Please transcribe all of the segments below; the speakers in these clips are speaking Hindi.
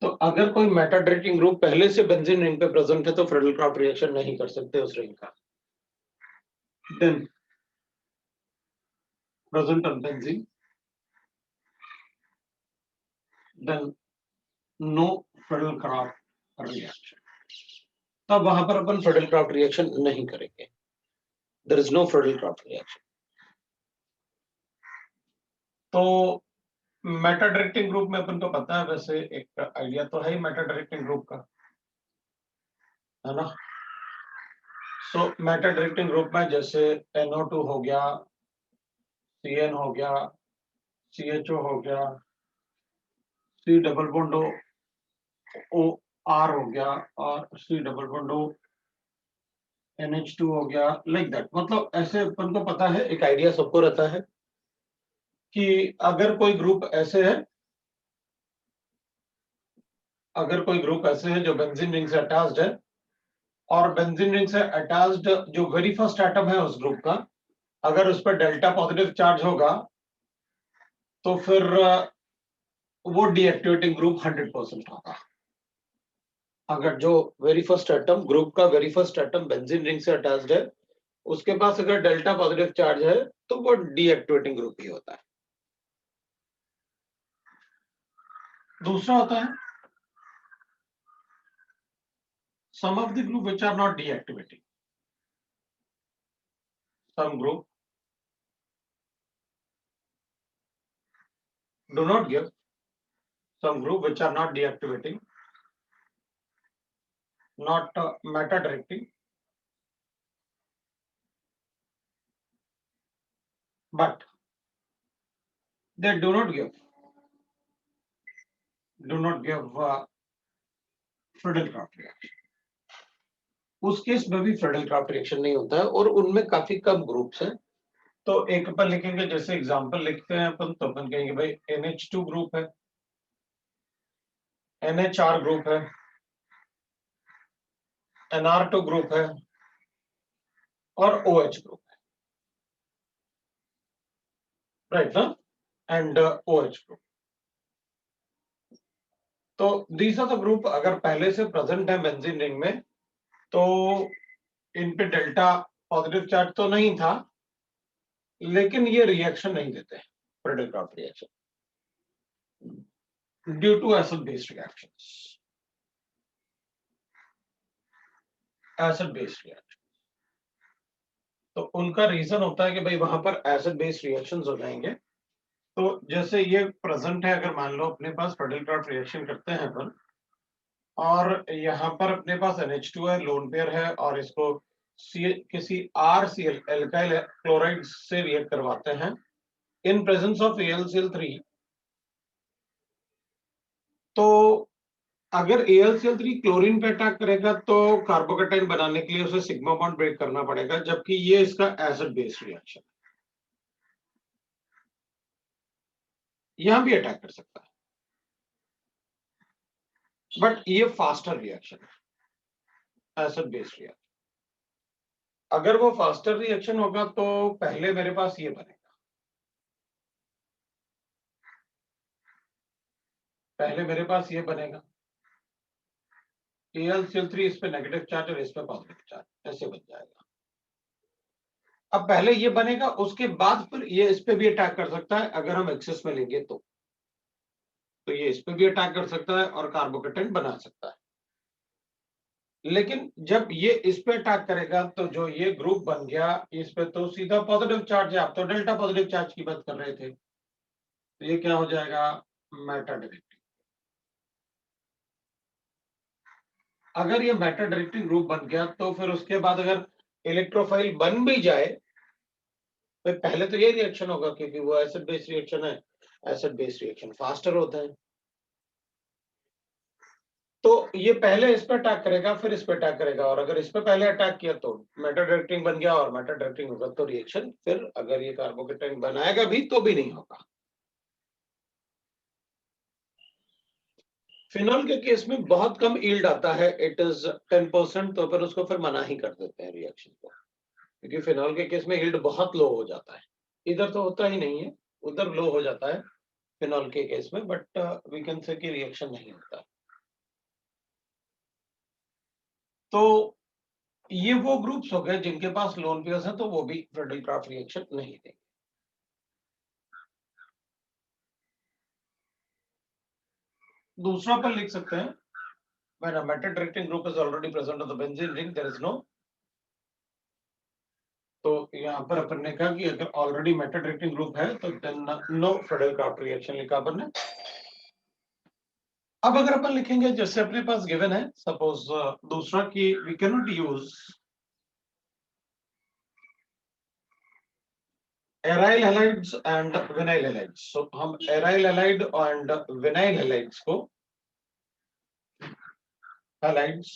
तो अगर कोई मेटा डायरेक्टिंग ग्रुप पहले से बेंजीन रिंग पे प्रेजेंट है तो फ्रेडल क्राफ्ट रिएक्शन नहीं कर सकते उस रिंग का। Then present on benzene, then no Friedel Crafts reaction, तब वहां पर अपन फ्रेडल क्राफ्ट रिएक्शन नहीं करेंगे। There is no Friedel Crafts reaction. तो मेटा डायरेक्टिंग ग्रुप में अपन को पता है, वैसे एक आइडिया तो है ही मेटा डायरेक्टिंग ग्रुप का, है ना। सो मेटा डायरेक्टिंग ग्रुप में जैसे NO2 हो गया, CN हो गया, CHO हो गया, C डबल बॉन्ड OR हो गया और C डबल बॉन्ड NH2 हो गया, लाइक दैट। मतलब ऐसे अपन को पता है, एक आइडिया सबको रहता है कि अगर कोई ग्रुप ऐसे है, अगर कोई ग्रुप ऐसे है जो बेंजीन रिंग से अटैच्ड है, और बेंजीन रिंग से अटैच्ड जो वेरी फर्स्ट एटम है उस ग्रुप का, अगर उस पर डेल्टा पॉजिटिव चार्ज होगा तो फिर वो डीएक्टिवेटिंग ग्रुप 100% होगा। अगर जो वेरी फर्स्ट एटम, ग्रुप का very first atom benzene ring से अटैच्ड है, उसके पास अगर डेल्टा पॉजिटिव चार्ज है तो वो डीएक्टिवेटिंग ग्रुप ही होता है। दूसरा होता है some of the group which are not deactivating, some group do not give, some group which are not deactivating, not meta directing, but they do not give Friedel Crafts reaction. उस केस में भी फ्रेडल क्राफ्ट रिएक्शन नहीं होता है, और उनमें काफी कम ग्रुप्स हैं। तो एक अपन लिखेंगे, जैसे एग्जांपल लिखते हैं अपन, तो अपन कहेंगे भाई NH2 ग्रुप है, NHR ग्रुप है, NR2 ग्रुप है और OH ग्रुप है, राइट ना, एंड OH ग्रुप। तो दीज आर द ग्रुप अगर पहले से प्रेजेंट है बेंजीन रिंग में, तो इन पे डेल्टा पॉजिटिव चार्ज तो नहीं था, लेकिन ये रिएक्शन नहीं देते Friedel Crafts reaction due to acid based reactions. Acid based reaction, तो उनका रीजन होता है कि भाई वहां पर एसिड बेस्ड रिएक्शंस हो जाएंगे। तो जैसे ये प्रेजेंट है, अगर मान लो अपने पास फ्रेडल क्राफ्ट रिएक्शन करते हैं अपन, और यहाँ पर अपने पास NH2 है, लोन पेयर है, और इसको किसी RCl एल्काइल क्लोराइड से रिएक्ट करवाते हैं इन प्रेजेंस ऑफ AlCl3, तो अगर AlCl3 क्लोरीन पे अटैक करेगा तो कार्बोकेटाइन बनाने के लिए उसे सिग्मा बॉन्ड ब्रेक करना पड़ेगा, जबकि ये इसका एसिड बेस्ड रिएक्शन है, यहां भी अटैक कर सकता है, बट ये फास्टर रिएक्शन है, एसिड बेस्ड रिएक्शन। अगर वो फास्टर रिएक्शन होगा तो पहले मेरे पास ये बनेगा, पहले मेरे पास ये बनेगा AlCl3, इस पे नेगेटिव चार्ज और इस पे पॉजिटिव चार्ज, ऐसे बन जाएगा। अब पहले ये बनेगा, उसके बाद फिर ये इस पे भी अटैक कर सकता है, अगर हम एक्सेस में लेंगे तो ये इस पे भी अटैक कर सकता है और कार्बोकेटाइन बना सकता है। लेकिन जब ये इस पे अटैक करेगा तो जो ये ग्रुप बन गया, इस पे तो सीधा पॉजिटिव चार्ज है, आप तो डेल्टा पॉजिटिव चार्ज की बात कर रहे थे, तो ये क्या हो जाएगा, मेटा डायरेक्टिंग। अगर ये मेटा डायरेक्टिंग ग्रुप बन गया तो फिर उसके बाद अगर इलेक्ट्रोफाइल बन भी जाए, तो पहले तो ये रिएक्शन होगा क्योंकि वो एसिड बेस्ड रिएक्शन है, एसिड बेस्ड रिएक्शन फास्टर होता है, तो ये पहले इस पर अटैक करेगा फिर इस पर अटैक करेगा, और अगर इस पर पहले अटैक किया तो मेटा डायरेक्टिंग बन गया, और मेटा डायरेक्टिंग होगा तो रिएक्शन फिर अगर ये कार्बोकेटाइन बनाएगा भी तो भी नहीं होगा। फिनॉल के केस में बहुत कम यील्ड आता है, इट इज 10%, तो फिर उसको फिर मना ही कर देते हैं रिएक्शन को, क्योंकि फिनॉल के केस में यील्ड बहुत लो हो जाता है। इधर तो होता ही नहीं है, उधर लो हो जाता है फिनॉल के केस में, बट वी कैन से कि रिएक्शन नहीं होता। तो ये वो ग्रुप्स हो गए जिनके पास लोन पेयर्स हैं, तो वो भी फ्रेडल क्राफ्ट रिएक्शन नहीं देंगे। दूसरा अपन लिख सकते हैं, when a metal directing group is already present on the benzene ring, there is no, तो यहाँ पर अपन ने कहा कि अगर ऑलरेडी मेटल डायरेक्टिंग ग्रुप है तो then no Friedel Crafts reaction लिखा अपन ने। अब अगर अपन लिखेंगे जैसे अपने पास गिवन है, सपोज दूसरा कि we can not use aryl halides and vinyl halides. So हम aryl halide and vinyl halides को halides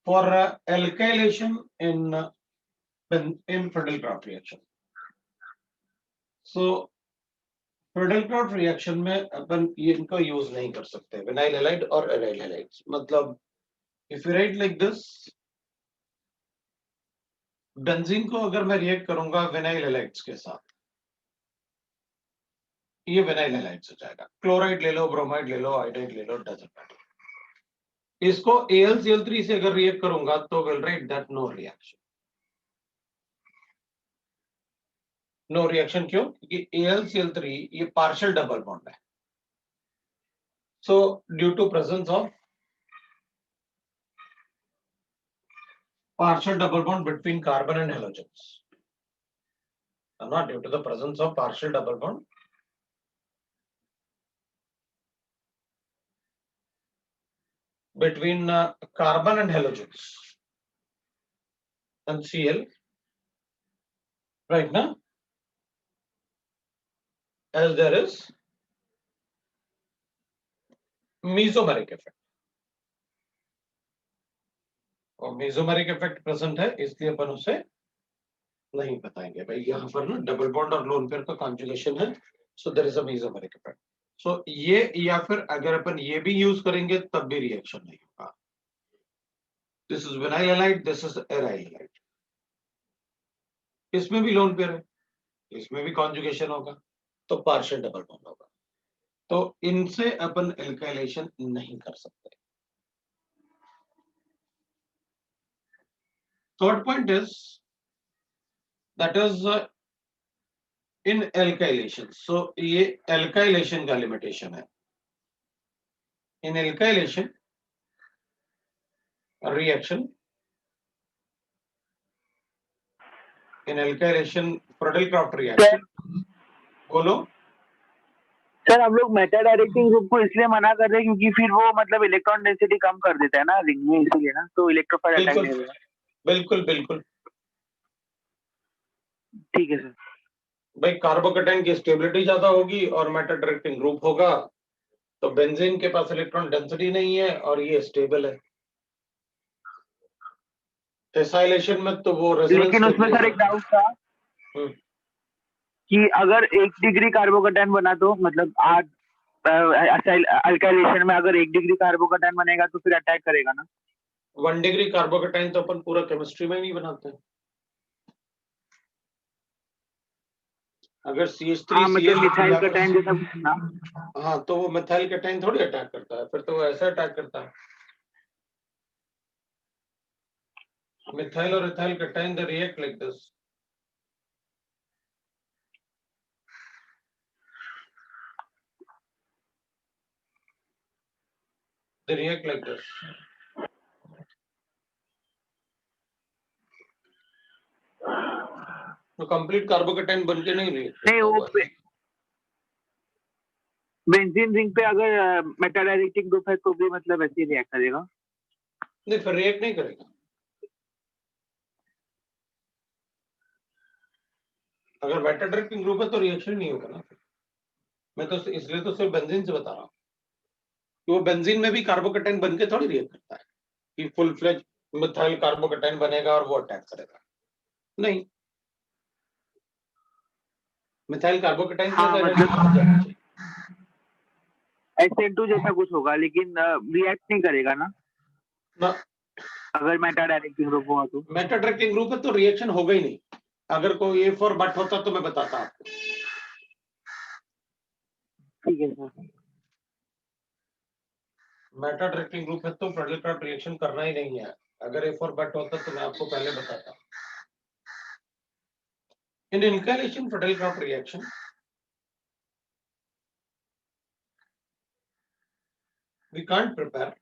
for alkylation in Friedel Crafts reaction. So Friedel Crafts reaction में अपन ये इनका यूज नहीं कर सकते, विनाइल हैलाइड और एराइल हैलाइड्स। मतलब if you write like this, benzene को अगर मैं रिएक्ट करूंगा विनाइल हैलाइड्स के साथ, ये विनाइल हैलाइड्स हो जाएगा। क्लोराइड ले लो, ब्रोमाइड ले लो, आयोडाइड ले लो, डजंट मैटर। इसको AlCl3 से अगर रिएक्ट करूंगा तो will write that no reaction. No reaction क्यों? क्योंकि AlCl3 ये पार्शियल डबल बॉन्ड है। So due to presence of partial double bond between carbon and halogens, not due to the presence of partial double bond between carbon and halogens and Cl, right now, as there is mesomeric effect, और मेसोमेरिक इफेक्ट प्रेजेंट है, इसलिए अपन उसे नहीं बताएंगे भाई। यहाँ पर ना डबल बॉन्ड और लोन पेयर का कॉन्जुगेशन है, so there is a mesomeric effect. So ये, या फिर अगर अपन ये भी यूज करेंगे तब भी रिएक्शन नहीं होगा। This is vinyl halide, this is aryl halide. इसमें भी लोन पेयर है, इसमें भी कॉन्जुगेशन होगा, तो पार्शियल डबल बॉन्ड होगा। तो इनसे अपन एल्काइलेशन नहीं कर सकते। Third point is that is in alkylation. So ये एल्काइलेशन का लिमिटेशन है। In alkylation reaction, in alkylation Friedel Crafts reaction, बोलो सर। हम लोग मेटा डायरेक्टिंग ग्रुप को इसलिए मना कर रहे हैं क्योंकि फिर वो मतलब इलेक्ट्रॉन डेंसिटी कम कर देता है ना रिंग में, इसलिए ना, तो इलेक्ट्रोफाइल अटैक नहीं होगा। बिल्कुल बिल्कुल ठीक है सर। भाई कार्बोकेटाइन की स्टेबिलिटी ज्यादा होगी और मेटा डायरेक्टिंग ग्रुप होगा, तो बेंजीन के पास इलेक्ट्रॉन डेंसिटी नहीं है और ये स्टेबल है। एसाइलेशन में तो वो रेजोनेंस, लेकिन उसमें सर एक डाउट था कि अगर 1 डिग्री कार्बोकेटाइन बना तो मतलब अल्काइलेशन में अगर 1 डिग्री कार्बोकेटाइन बनेगा तो फिर अटैक करेगा ना। 1 डिग्री कार्बोकेटाइन तो अपन पूरा केमिस्ट्री में ही नहीं बनाते हैं। अगर CH3 मतलब मिथाइल कटाइन जैसा कुछ ना, हाँ, तो वो मिथाइल कटाइन थोड़ी अटैक करता है, फिर तो वो ऐसा अटैक करता है। मिथाइल और ethyl कटाइन they react like this, they react like this. तो कंप्लीट कार्बोकेटाइन बनके नहीं रिएक्ट नहीं वो बेंजीन रिंग पे अगर मेटा डायरेक्टिंग ग्रुप है तो भी मतलब ऐसे रिएक्ट करेगा। नहीं, फिर रिएक्ट नहीं करेगा। अगर मेटा डायरेक्टिंग ग्रुप है तो रिएक्शन नहीं होगा ना। मैं तो इसलिए तो सिर्फ बेंजीन से बता रहा हूँ कि वो बेंजीन में भी कार्बोकेटाइन बनके थोड़ी रिएक्ट करता है कि फुल फ्लेज मिथाइल कार्बोकेटाइन बनेगा और वो अटैक करेगा। नहीं, मिथाइल कार्बोकेटाइन मतलब SN2 जैसा कुछ होगा लेकिन रिएक्ट नहीं करेगा ना अगर मेटा डायरेक्टिंग ग्रुप हुआ तो। मेटा डायरेक्टिंग ग्रुप है तो रिएक्शन होगा ही नहीं। अगर कोई A फॉर बट होता तो मैं बताता आपको। ठीक है सर। मेटा डायरेक्टिंग ग्रुप है तो फ्रेडल क्राफ्ट रिएक्शन करना ही नहीं है। अगर F और बट होता तो मैं आपको पहले बताता। In alkylation Friedel Crafts reaction we can't prepare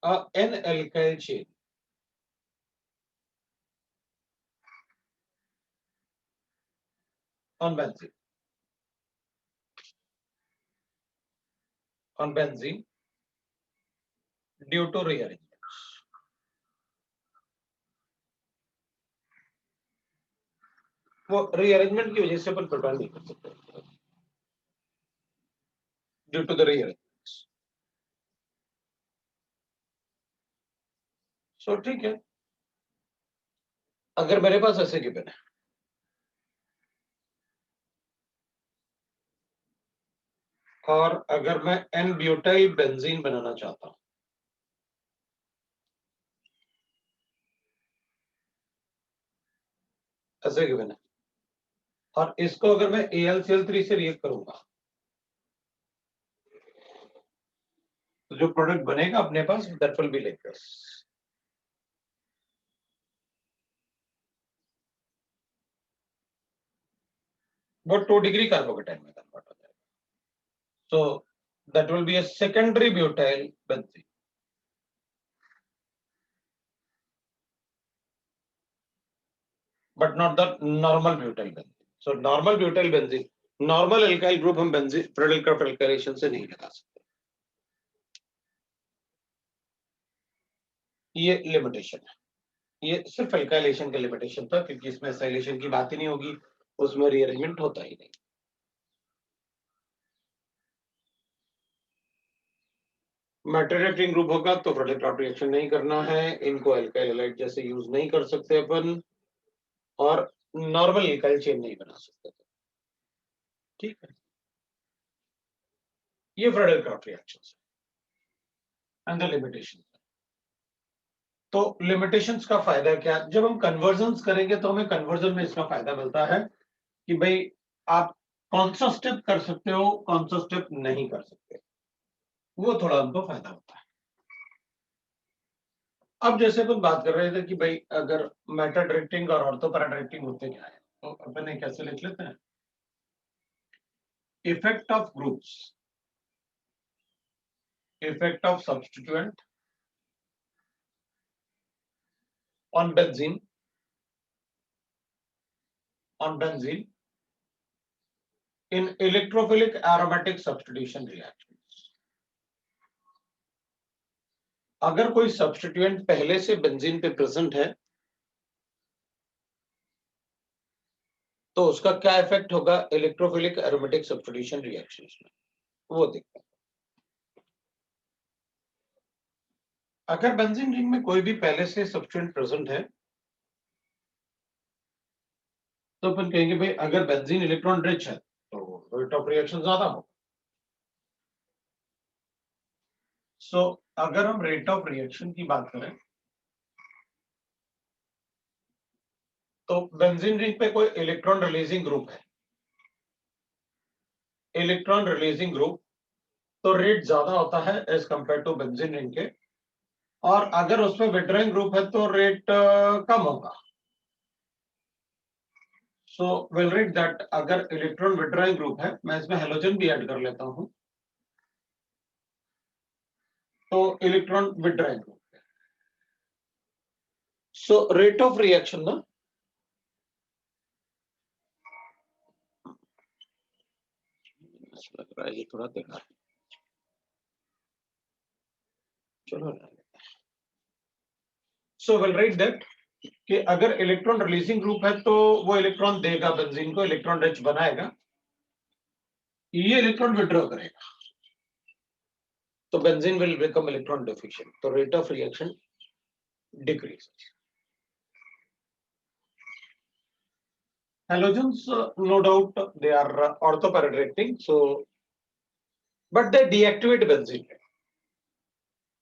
a N-alkyl chain on benzene due to rearrangements. वो rearrangement की वजह से अपन prepare नहीं कर सकते due to the rearrangements. So ठीक है, अगर मेरे पास ऐसे गिवन है और अगर मैं N-ब्यूटाइल बेंजीन बनाना चाहता हूं, ऐसे गिवन है, और इसको अगर मैं AlCl3 से रिएक्ट करूंगा तो जो प्रोडक्ट बनेगा अपने पास that will be like this. वो 2 डिग्री कार्बोकेटाइन में कन्वर्ट हो जाएगा। So that will be a secondary butyl benzene. But not the normal butyl benzene. So normal butyl benzene, normal alkyl group हम benzene फ्रेडल क्राफ्ट alkylation से नहीं लगा सकते। ये लिमिटेशन है, ये सिर्फ alkylation का लिमिटेशन था, क्योंकि इसमें acylation की बात ही नहीं होगी, उसमें रीअरेंजमेंट होता ही नहीं। मेटाडाइरेक्टिंग ग्रुप होगा तो फ्रेडल क्राफ्ट रिएक्शन नहीं करना है, इनको अल्काइल हैलाइड जैसे यूज नहीं कर सकते अपन, और नॉर्मल अल्काइल चेन नहीं बना सकते। ठीक है, ये Friedel craft reactions and the limitations. तो लिमिटेशंस का फायदा क्या, जब हम कन्वर्जन्स करेंगे तो हमें कन्वर्जन में इसका फायदा मिलता है कि भाई आप कौन सा स्टेप कर सकते हो, कौन सा स्टेप नहीं कर सकते, वो थोड़ा हमको फायदा होता है। अब जैसे अपन बात कर रहे थे कि भाई अगर मेटा डायरेक्टिंग और ऑर्थो पैरा डायरेक्टिंग होते क्या है, तो अपन एक कैसे लिख लेते हैं, effect of groups, effect of substituent on benzene, in electrophilic aromatic substitution reactions. अगर कोई सब्स्टिट्यूएंट पहले से बेंजीन पे प्रेजेंट है तो उसका क्या इफेक्ट होगा इलेक्ट्रोफिलिक एरोमेटिक सब्स्टिट्यूशन रिएक्शंस में, वो देखते हैं। अगर बेंजीन रिंग में कोई भी पहले से सब्स्टिट्यूएंट प्रेजेंट है तो अपन कहेंगे भाई अगर बेंजीन इलेक्ट्रॉन रिच है तो रेट ऑफ रिएक्शन ज्यादा होगा। सो अगर हम रेट ऑफ रिएक्शन की बात करें तो बेंजीन रिंग पे कोई इलेक्ट्रॉन रिलीजिंग ग्रुप है, इलेक्ट्रॉन रिलीजिंग ग्रुप, तो रेट ज्यादा होता है as compare to benzene ring के, और अगर उसमें विड्रॉइंग ग्रुप है तो रेट कम होगा। सो विल राइट दैट अगर इलेक्ट्रॉन विड्रॉइंग ग्रुप है, मैं इसमें हेलोजन भी ऐड कर लेता हूं, तो इलेक्ट्रॉन विड्रॉइंग ग्रुप है। सो रेट ऑफ रिएक्शन ना, लग रहा है ये थोड़ा देखा, चलो। सो विल राइट दैट कि अगर इलेक्ट्रॉन रिलीजिंग ग्रुप है तो वो इलेक्ट्रॉन देगा बेंजीन को, इलेक्ट्रॉन रिच बनाएगा, ये इलेक्ट्रॉन विड्रॉ करेगा तो benzene will become electron deficient, तो rate of reaction decreases. Halogens, no doubt, they are ortho-para-directing, so but they deactivate benzene.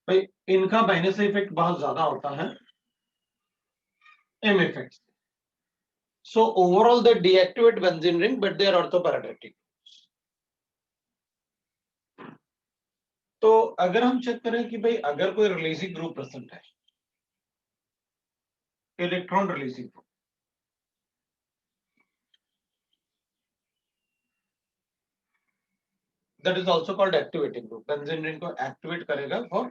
भाई इनका माइनस इफेक्ट बहुत ज्यादा होता है M effect, So overall they deactivate benzene ring, but they are orthoparadigmatic. तो अगर हम चेक करें कि भाई अगर कोई रिलीजिंग ग्रुप प्रेजेंट है, electron releasing group, that is also called activating group. Benzene ring को activate करेगा for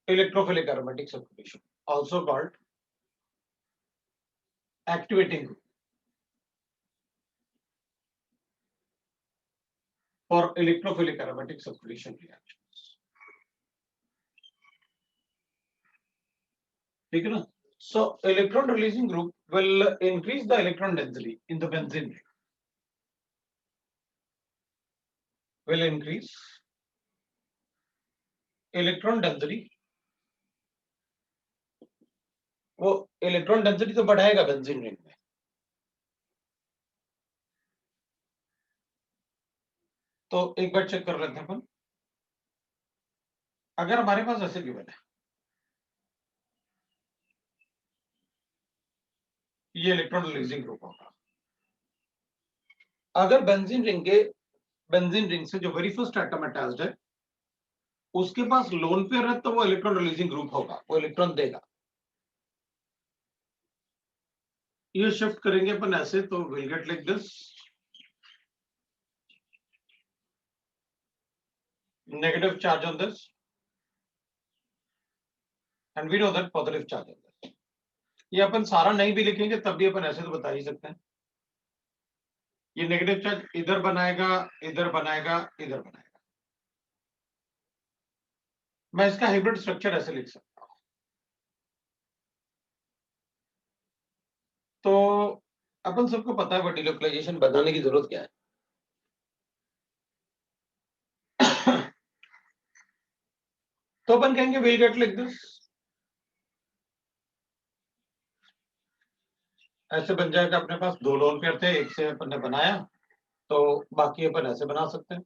electrophilic aromatic substitution, also called activating group for electrophilic aromatic substitution reactions. ठीक है ना? So electron releasing group will increase the electron density in the benzene ring. Will increase electron density. वो इलेक्ट्रॉन डेंसिटी तो बढ़ाएगा बेंजीन रिंग में, तो एक बार चेक कर लेते हैं अपन। अगर हमारे पास ऐसे गिवन है, ये इलेक्ट्रॉन रिलीजिंग ग्रुप होगा, अगर बेंजीन रिंग से जो वेरी फर्स्ट एटम अटैच्ड है उसके पास लोन पेयर है, तो वो इलेक्ट्रॉन रिलीजिंग ग्रुप होगा, वो इलेक्ट्रॉन देगा। ये शिफ्ट करेंगे अपन ऐसे, तो will get like this, negative charge on this and we know that positive charge on this. ये अपन सारा नहीं भी लिखेंगे तब भी अपन ऐसे तो बता ही सकते हैं। ये नेगेटिव चार्ज इधर बनाएगा, इधर बनाएगा, इधर बनाएगा। मैं इसका हाइब्रिड स्ट्रक्चर ऐसे लिख सकता हूं। तो अपन सबको पता है वो डिलोकलाइजेशन बताने की जरूरत क्या है। तो अपन कहेंगे विल गेट लाइक दिस, ऐसे बन जाएगा। अपने पास दो लोन पेयर थे, एक से अपन ने बनाया, तो बाकी अपन ऐसे बना सकते हैं।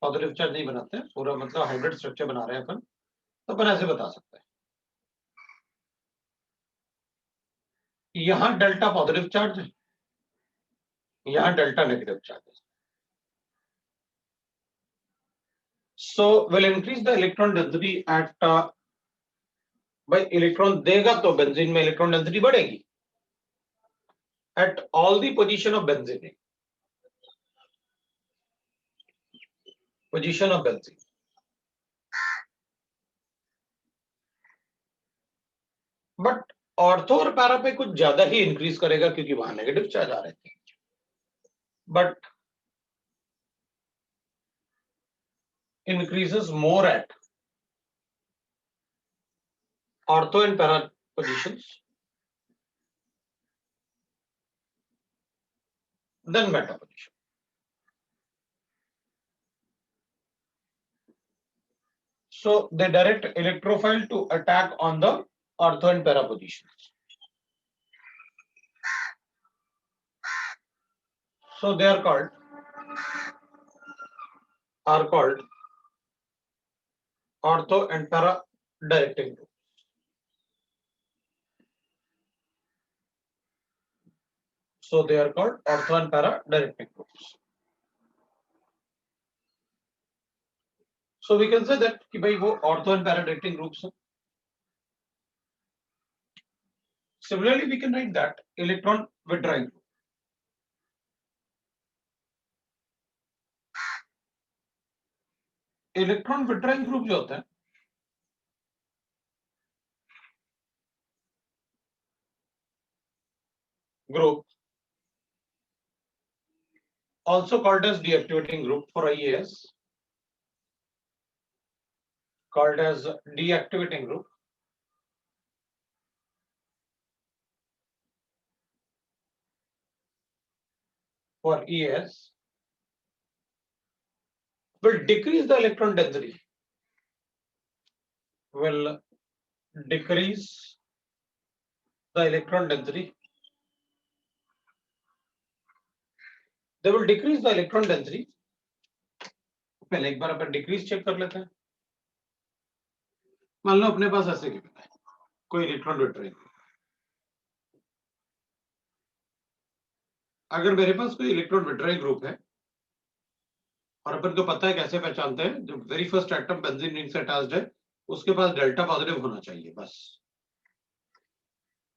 पॉजिटिव चार्ज नहीं बनाते, पूरा मतलब हाइब्रिड स्ट्रक्चर बना रहे हैं अपन, तो अपन ऐसे बता सकते हैं। यहां डेल्टा पॉजिटिव चार्ज है, यहां डेल्टा नेगेटिव चार्ज है। So will increase the electron density at, भाई इलेक्ट्रॉन देगा तो बेंजीन में इलेक्ट्रॉन डेंसिटी बढ़ेगी at all the position of benzene, position of benzene. But ortho और पैरा पे कुछ ज्यादा ही इंक्रीज करेगा क्योंकि वहां नेगेटिव चार्ज आ रहे थे। But increases more at ortho and para positions than meta position. So they direct electrophile to attack on the ortho and para positions. So they are called ortho and para directing groups. So they are called ortho and para directing groups. So we can say that कि भाई वो ortho and para directing groups हैं. Similarly, we can write that electron withdrawing group. Electron withdrawing group जो होता है, group also called as deactivating group for IAS, called as deactivating group. For ES will decrease the electron density, will decrease the electron density. They will decrease the electron density. पहले एक बार अपन डिक्रीज चेक कर लेते हैं। मान लो अपने पास ऐसे गिवन है कोई इलेक्ट्रॉन विड्रॉइंग, अगर मेरे पास कोई इलेक्ट्रॉन विड्रॉइंग ग्रुप है और अपन को पता है कैसे पहचानते हैं, जो very first atom benzene ring से अटैच्ड है उसके पास डेल्टा पॉजिटिव होना चाहिए बस।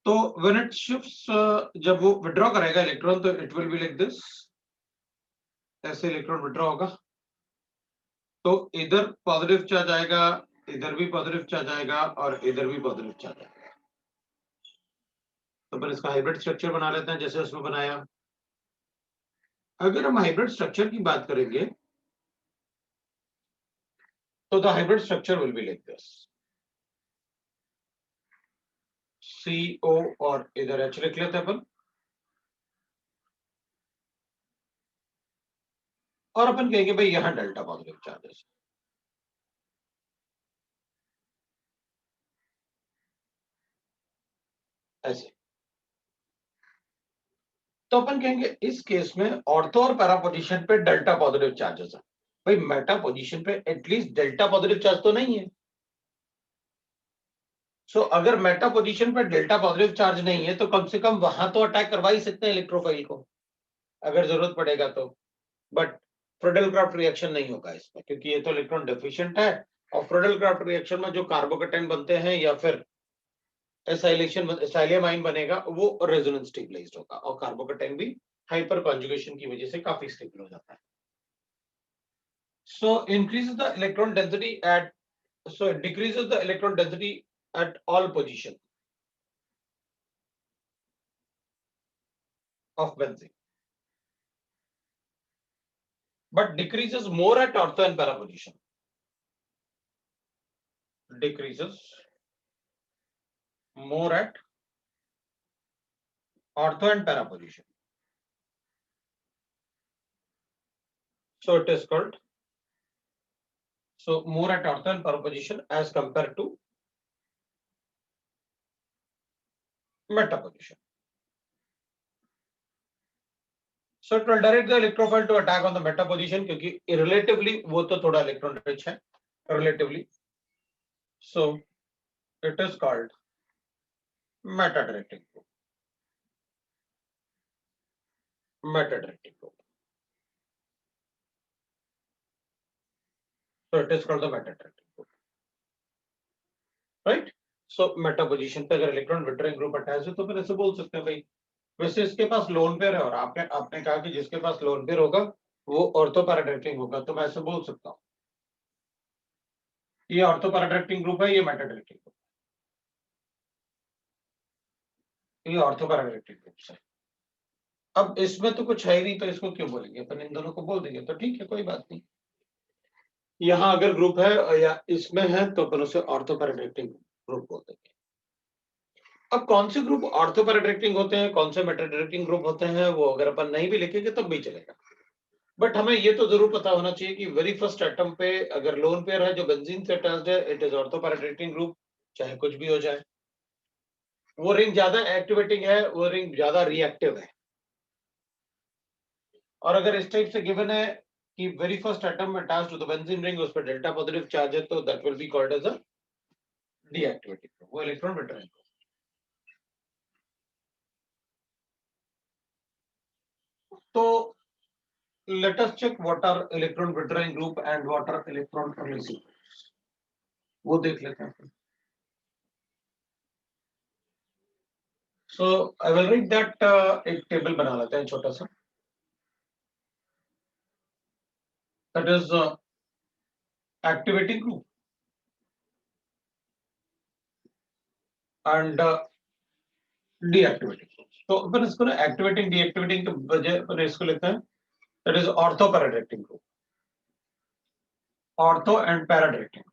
तो व्हेन इट शिफ्ट्स, जब वो विड्रॉ करेगा इलेक्ट्रॉन तो it will be like this, ऐसे इलेक्ट्रॉन विड्रॉ होगा तो इधर पॉजिटिव चार्ज आएगा, इधर भी पॉजिटिव चार्ज आएगा और इधर भी पॉजिटिव चार्ज आएगा। तो अपन इसका हाइब्रिड स्ट्रक्चर बना लेते हैं जैसे उसमें बनाया। अगर हम हाइब्रिड स्ट्रक्चर की बात करेंगे तो the hybrid structure will be like this, CO और इधर H लिख लेते हैं अपन, और अपन कहेंगे भाई यहां डेल्टा पॉजिटिव चार्जेस ऐसे। तो अपन कहेंगे इस केस में ऑर्थो और पैरा पोजीशन पे डेल्टा पॉजिटिव चार्जेस है। भाई मेटा पोजीशन पे एटलीस्ट डेल्टा पॉजिटिव चार्ज तो नहीं है। सो अगर मेटा पोजीशन पे डेल्टा पॉजिटिव चार्ज नहीं है तो कम से कम वहां तो अटैक करवा ही सकते हैं इलेक्ट्रोफाइल को अगर जरूरत पड़ेगा तो। बट फ्रोडेल-क्राफ्ट रिएक्शन नहीं होगा इसमें क्योंकि ये तो इलेक्ट्रॉन डेफिशिएंट है, और फ्रोडेल-क्राफ्ट रिएक्शन में जो कार्बोकेटाइन बनते हैं या फिर एसाइलेशन एसाइलियम आयन बनेगा वो रेजोनेंस स्टेबलाइज्ड होगा, और कार्बोकेटाइन भी हाइपर कॉन्जुगेशन की वजह से काफी स्टेबल हो जाता है। So increases the electron density at, so it decreases the electron density at all position of benzene, but decreases more at ortho and para position. Decreases more at ortho and para position. So it is called, so more at ortho and para position as compared to meta position. So it will direct the electrophile to attack on the meta position क्योंकि relatively वो तो थोड़ा electron rich है relatively. So it is called meta directing group. Meta directing group. So it is called the meta directing group. Right? So meta position पे अगर इलेक्ट्रॉन विड्रॉइंग ग्रुप अटैच है तो फिर ऐसे बोल सकते हैं भाई वैसे इसके पास लोन पेयर है और आपने आपने कहा कि जिसके पास लोन पेयर होगा वो ऑर्थो पैराडायरेक्टिंग होगा, तो मैं ऐसे बोल सकता हूँ ये ऑर्थो पैराडायरेक्टिंग ग्रुप है, ये मेटा डायरेक्टिंग ग्रुप, ये ऑर्थो पैराडायरेक्टिंग ग्रुप है। अब इसमें तो कुछ है ही नहीं तो इसको क्यों बोलेंगे, अपन इन दोनों को बोल देंगे तो ठीक है कोई बात नहीं। यहाँ अगर ग्रुप है या इसमें है तो अपन उसे ऑर्थो पैराडायरेक्टिंग ग्रुप बोल देंगे। अब कौन से ग्रुप ऑर्थो पैराडायरेक्टिंग होते हैं, कौन से मेटा डायरेक्टिंग ग्रुप होते हैं, वो अगर अपन नहीं भी लिखेंगे तब भी चलेगा, बट हमें ये तो जरूर पता होना चाहिए कि वेरी फर्स्ट एटम पे अगर लोन पेयर है जो बेंजीन से अटैच्ड है इट इज ऑर्थो पैराडायरेक्टिंग ग्रुप, चाहे कुछ भी हो जाए। वो रिंग ज्यादा एक्टिवेटिंग है, वो रिंग ज्यादा रिएक्टिव है, और अगर इस टाइप से गिवन है कि वेरी फर्स्ट एटम में attached to the benzene ring उस पर डेल्टा पॉजिटिव चार्ज है तो that will be called as a deactivating group, वो इलेक्ट्रॉन विड्रॉइंग ग्रुप। तो let us check what are electron withdrawing group and what are electron releasing groups, वो देख लेते हैं। So I will write that एक टेबल बना लेते हैं छोटा सा, that is activating group and deactivating group। तो अपन इसको ना एक्टिवेटिंग डीएक्टिवेटिंग के बजाय अपन इसको लेते हैं that is ortho paradirecting group, ortho and paradirecting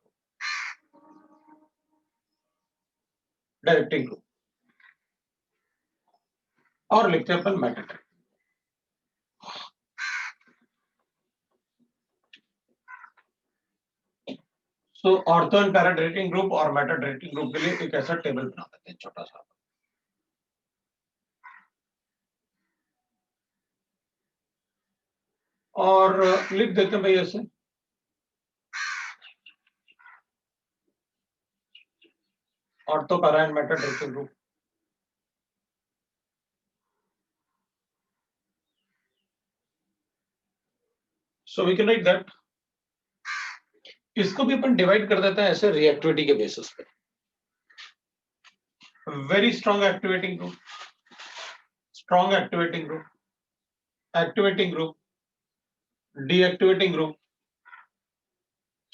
directing group, और लिखते हैं अपन meta. So ortho and para directing group और मेटा डायरेक्टिंग ग्रुप के लिए एक ऐसा टेबल बना देते हैं छोटा सा, और लिख देते हैं भाई ऐसे ortho para and meta directing group. So we can write that, इसको भी अपन डिवाइड कर देते हैं ऐसे रिएक्टिविटी के बेसिस पे। Very strong activating group, strong activating group, activating group, deactivating group,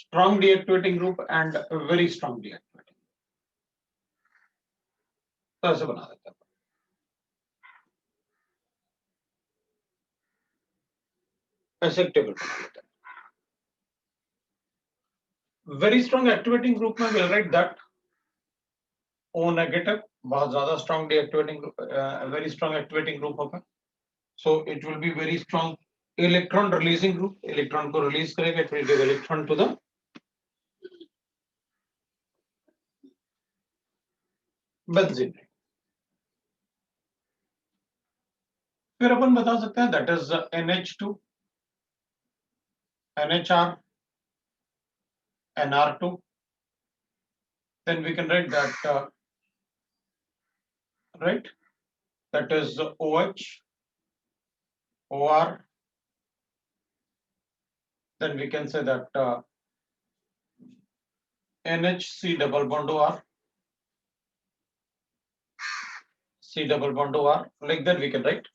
strong deactivating group and very strong deactivating, तो ऐसे बना देते हैं। ऐसे एक टेबल बना लेते हैं। वेरी स्ट्रॉन्ग एक्टिवेटिंग ग्रुप में will write that O negative, बहुत ज्यादा strong deactivating, very strong activating group होगा, so it will be very strong electron releasing group, electron को रिलीज करेगा, it will give electron to the benzene. फिर अपन बता सकते हैं that is NH2, NHR, NR2, then we can write that right, that is OH, OR, then we can say that NHC double bond OR, C double bond OR, like that we can write,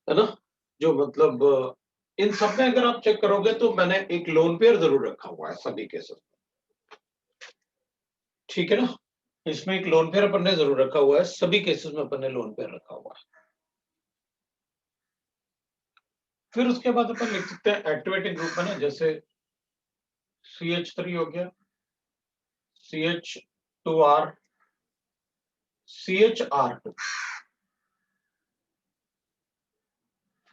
है ना। जो मतलब इन सब में अगर आप चेक करोगे तो मैंने एक लोन पेयर जरूर रखा हुआ है सभी केसेस में, ठीक है ना। इसमें एक लोन पेयर अपन ने जरूर रखा हुआ है, सभी केसेस में अपन ने लोन पेयर रखा हुआ है। फिर उसके बाद अपन लिख सकते हैं एक्टिवेटिंग ग्रुप में ना, जैसे CH3 हो गया, CH2R, CHR2,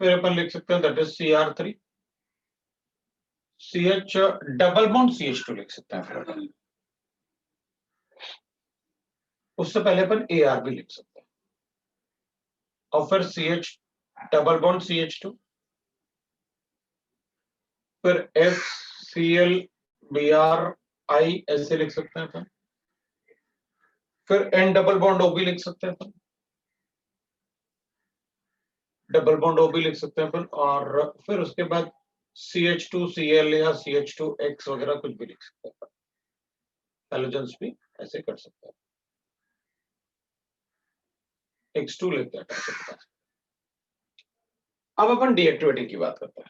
फिर अपन लिख सकते हैं that is CR3, CH double bond CH2 लिख सकते हैं फिर अपन, उससे पहले अपन AR भी लिख सकते हैं, और फिर CH डबल बॉन्ड CH2, फिर FCl Br I ऐसे लिख सकते हैं अपन, फिर N डबल बॉन्ड O भी लिख सकते हैं अपन, डबल बॉन्ड O भी लिख सकते हैं अपन, और फिर उसके बाद CH2Cl या CH2X वगैरह कुछ भी लिख सकते हैं अपन, हैलोजेंस भी ऐसे कर सकते हैं, X2 लिखते हैं ऐसे बता सकते हैं। अब अपन डीएक्टिवेटिंग की बात करते हैं।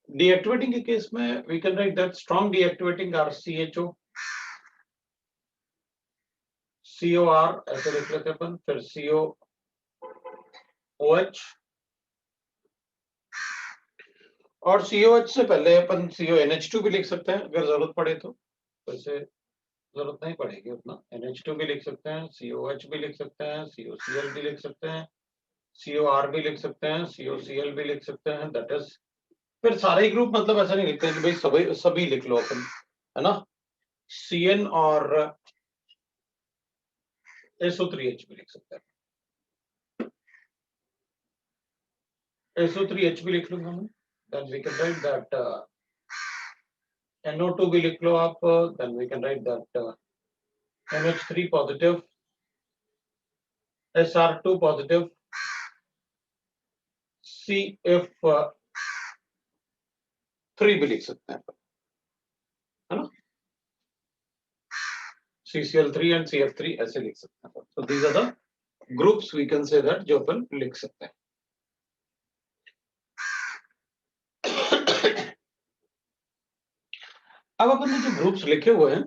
डीएक्टिवेटिंग के केस में we can write that strong deactivating are CHO, COR ऐसे लिख लेते हैं अपन, फिर COOH, और COH से पहले अपन CONH2 भी लिख सकते हैं अगर जरूरत पड़े तो, वैसे जरूरत नहीं पड़ेगी उतना। NH2 भी लिख सकते हैं, COH भी लिख सकते हैं, COCl भी लिख सकते हैं, COR भी लिख सकते हैं, COCl भी लिख सकते हैं, दैट इज, फिर सारे ग्रुप मतलब ऐसा नहीं लिखते हैं कि भाई सभी लिख लो अपन, है ना। CN और SO3H भी लिख सकते हैं, SO3H भी लिख लूंगा मैं, then we can write that NO2 भी लिख लो आप, then we can write that NH3 positive, SR2 positive, CF3 भी लिख सकते हैं, है ना। CCl3 and CF3 ऐसे लिख सकते हैं। So these are the groups we can say that जो अपन लिख सकते हैं। अब अपन ने जो ग्रुप्स लिखे हुए हैं,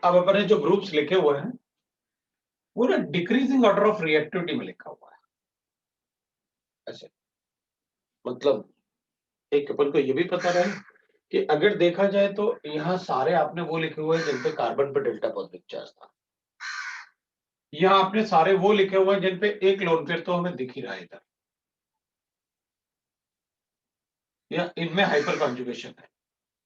अब अपन ने जो ग्रुप्स लिखे हुए हैं वो ना डिक्रीजिंग ऑर्डर ऑफ रिएक्टिविटी में लिखा हुआ है ऐसे, मतलब एक अपन को ये भी पता रहे कि अगर देखा जाए तो यहाँ सारे आपने वो लिखे हुए हैं जिन पे कार्बन पे डेल्टा पॉजिटिव चार्ज था, यहाँ आपने सारे वो लिखे हुए हैं जिन पे एक लोन पेयर तो हमें दिख ही रहा है इधर, या इनमें हाइपर कॉन्जुगेशन है।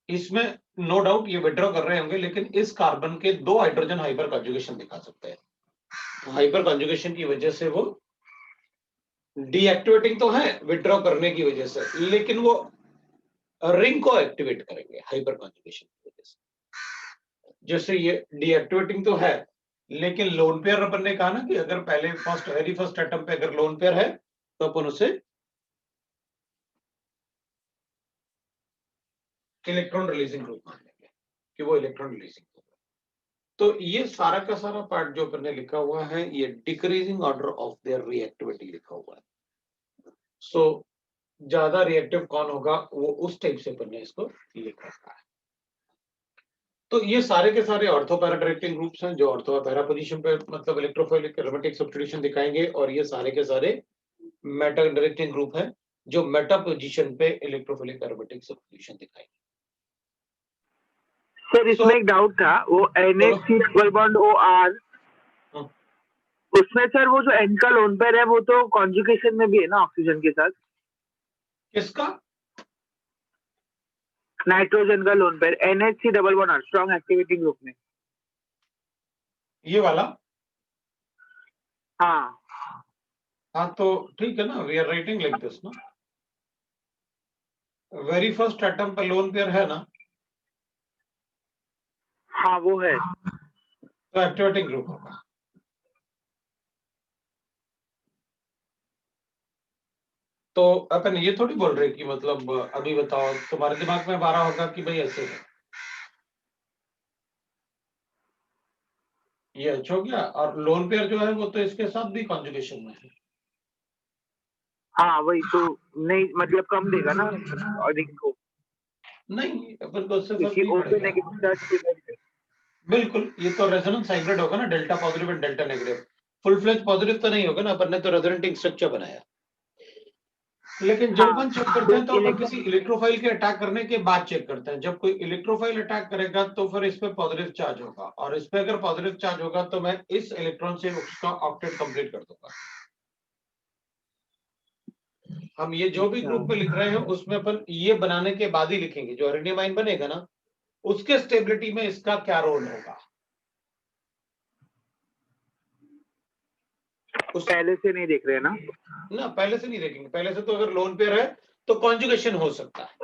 इसमें नो डाउट ये विड्रॉ कर रहे होंगे, लेकिन इस कार्बन के 2 हाइड्रोजन हाइपर कॉन्जुगेशन दिखा सकते हैं, हाइपर कॉन्जुगेशन की वजह से वो डीएक्टिवेटिंग तो है विड्रॉ करने की वजह से, लेकिन वो रिंग को एक्टिवेट करेंगे हाइपर कॉन्जुगेशन की वजह से। जैसे ये डीएक्टिवेटिंग तो है लेकिन लोन पेयर अपन ने कहा ना कि अगर पहले वेरी फर्स्ट एटम पे अगर लोन पेयर है तो अपन उसे इलेक्ट्रॉन रिलीजिंग ग्रुप मान लेंगे कि वो इलेक्ट्रॉन रिलीजिंग ग्रुप है। तो ये सारा का सारा पार्ट जो अपन ने लिखा हुआ है ये decreasing order of their reactivity लिखा हुआ है। सो ज्यादा रिएक्टिव कौन होगा वो उस टाइप से अपन ने इसको लिख रखा है। तो ये सारे के सारे ऑर्थो पैरा डायरेक्टिंग ग्रुप्स हैं जो ऑर्थो पैरा पोजीशन पे मतलब इलेक्ट्रोफिलिक एरोमेटिक सब्स्टिट्यूशन दिखाएंगे, और ये सारे के सारे मेटा डायरेक्टिंग ग्रुप हैं जो मेटा पोजीशन पे इलेक्ट्रोफिलिक एरोमेटिक सब्स्टिट्यूशन दिखाएंगे। सर इसमें एक डाउट था, वो NH3 डबल बॉन्ड OR, उसमें सर वो जो N का लोन पेयर है वो तो कॉन्जुगेशन में भी है ना ऑक्सीजन के साथ? किसका? नाइट्रोजन का lone pair NH3 double bond R strong activity group में। ये वाला? हाँ हाँ तो ठीक है ना, we are writing like this ना। वेरी फर्स्ट एटम पे लोन पेयर है ना? हाँ वो है। तो एक्टिवेटिंग ग्रुप होगा। तो अपन ये थोड़ी बोल रहे कि मतलब अभी बताओ तुम्हारे दिमाग में 12 होगा कि भाई ऐसे है, ये अच्छा हो गया। और लोन पेयर जो है वो तो इसके साथ भी कॉन्जुगेशन में है। हाँ वही तो, नहीं मतलब कम देगा ना और रिंग को, नहीं अपन को उससे फर्क क्योंकि नहीं O पे पड़ेगा। Negative charge. बिल्कुल, ये तो रेजोनेंस हाइब्रिड होगा ना, delta positive and delta negative. Full fledge positive तो नहीं होगा ना, अपन ने तो रेजोनेटिंग स्ट्रक्चर बनाया। लेकिन जब हाँ अपन चेक करते हैं तो अपन इलेक्ट्रॉन, किसी इलेक्ट्रोफाइल के अटैक करने के बाद चेक करते हैं। जब कोई इलेक्ट्रोफाइल अटैक करेगा तो फिर इस पे पॉजिटिव चार्ज होगा, और इस पे अगर पॉजिटिव चार्ज होगा तो मैं इस इलेक्ट्रॉन से उसका ऑक्टेट कंप्लीट कर दूंगा। हम ये जो भी ग्रुप में लिख रहे हैं उसमें अपन ये बनाने के बाद ही लिखेंगे, जो एरिनियमाइन बनेगा ना उसके स्टेबिलिटी में इसका क्या रोल होगा। पहले से नहीं देख रहे हैं ना? ना पहले से नहीं देखेंगे, पहले से तो अगर लोन पेयर है तो कॉन्जुगेशन हो सकता है।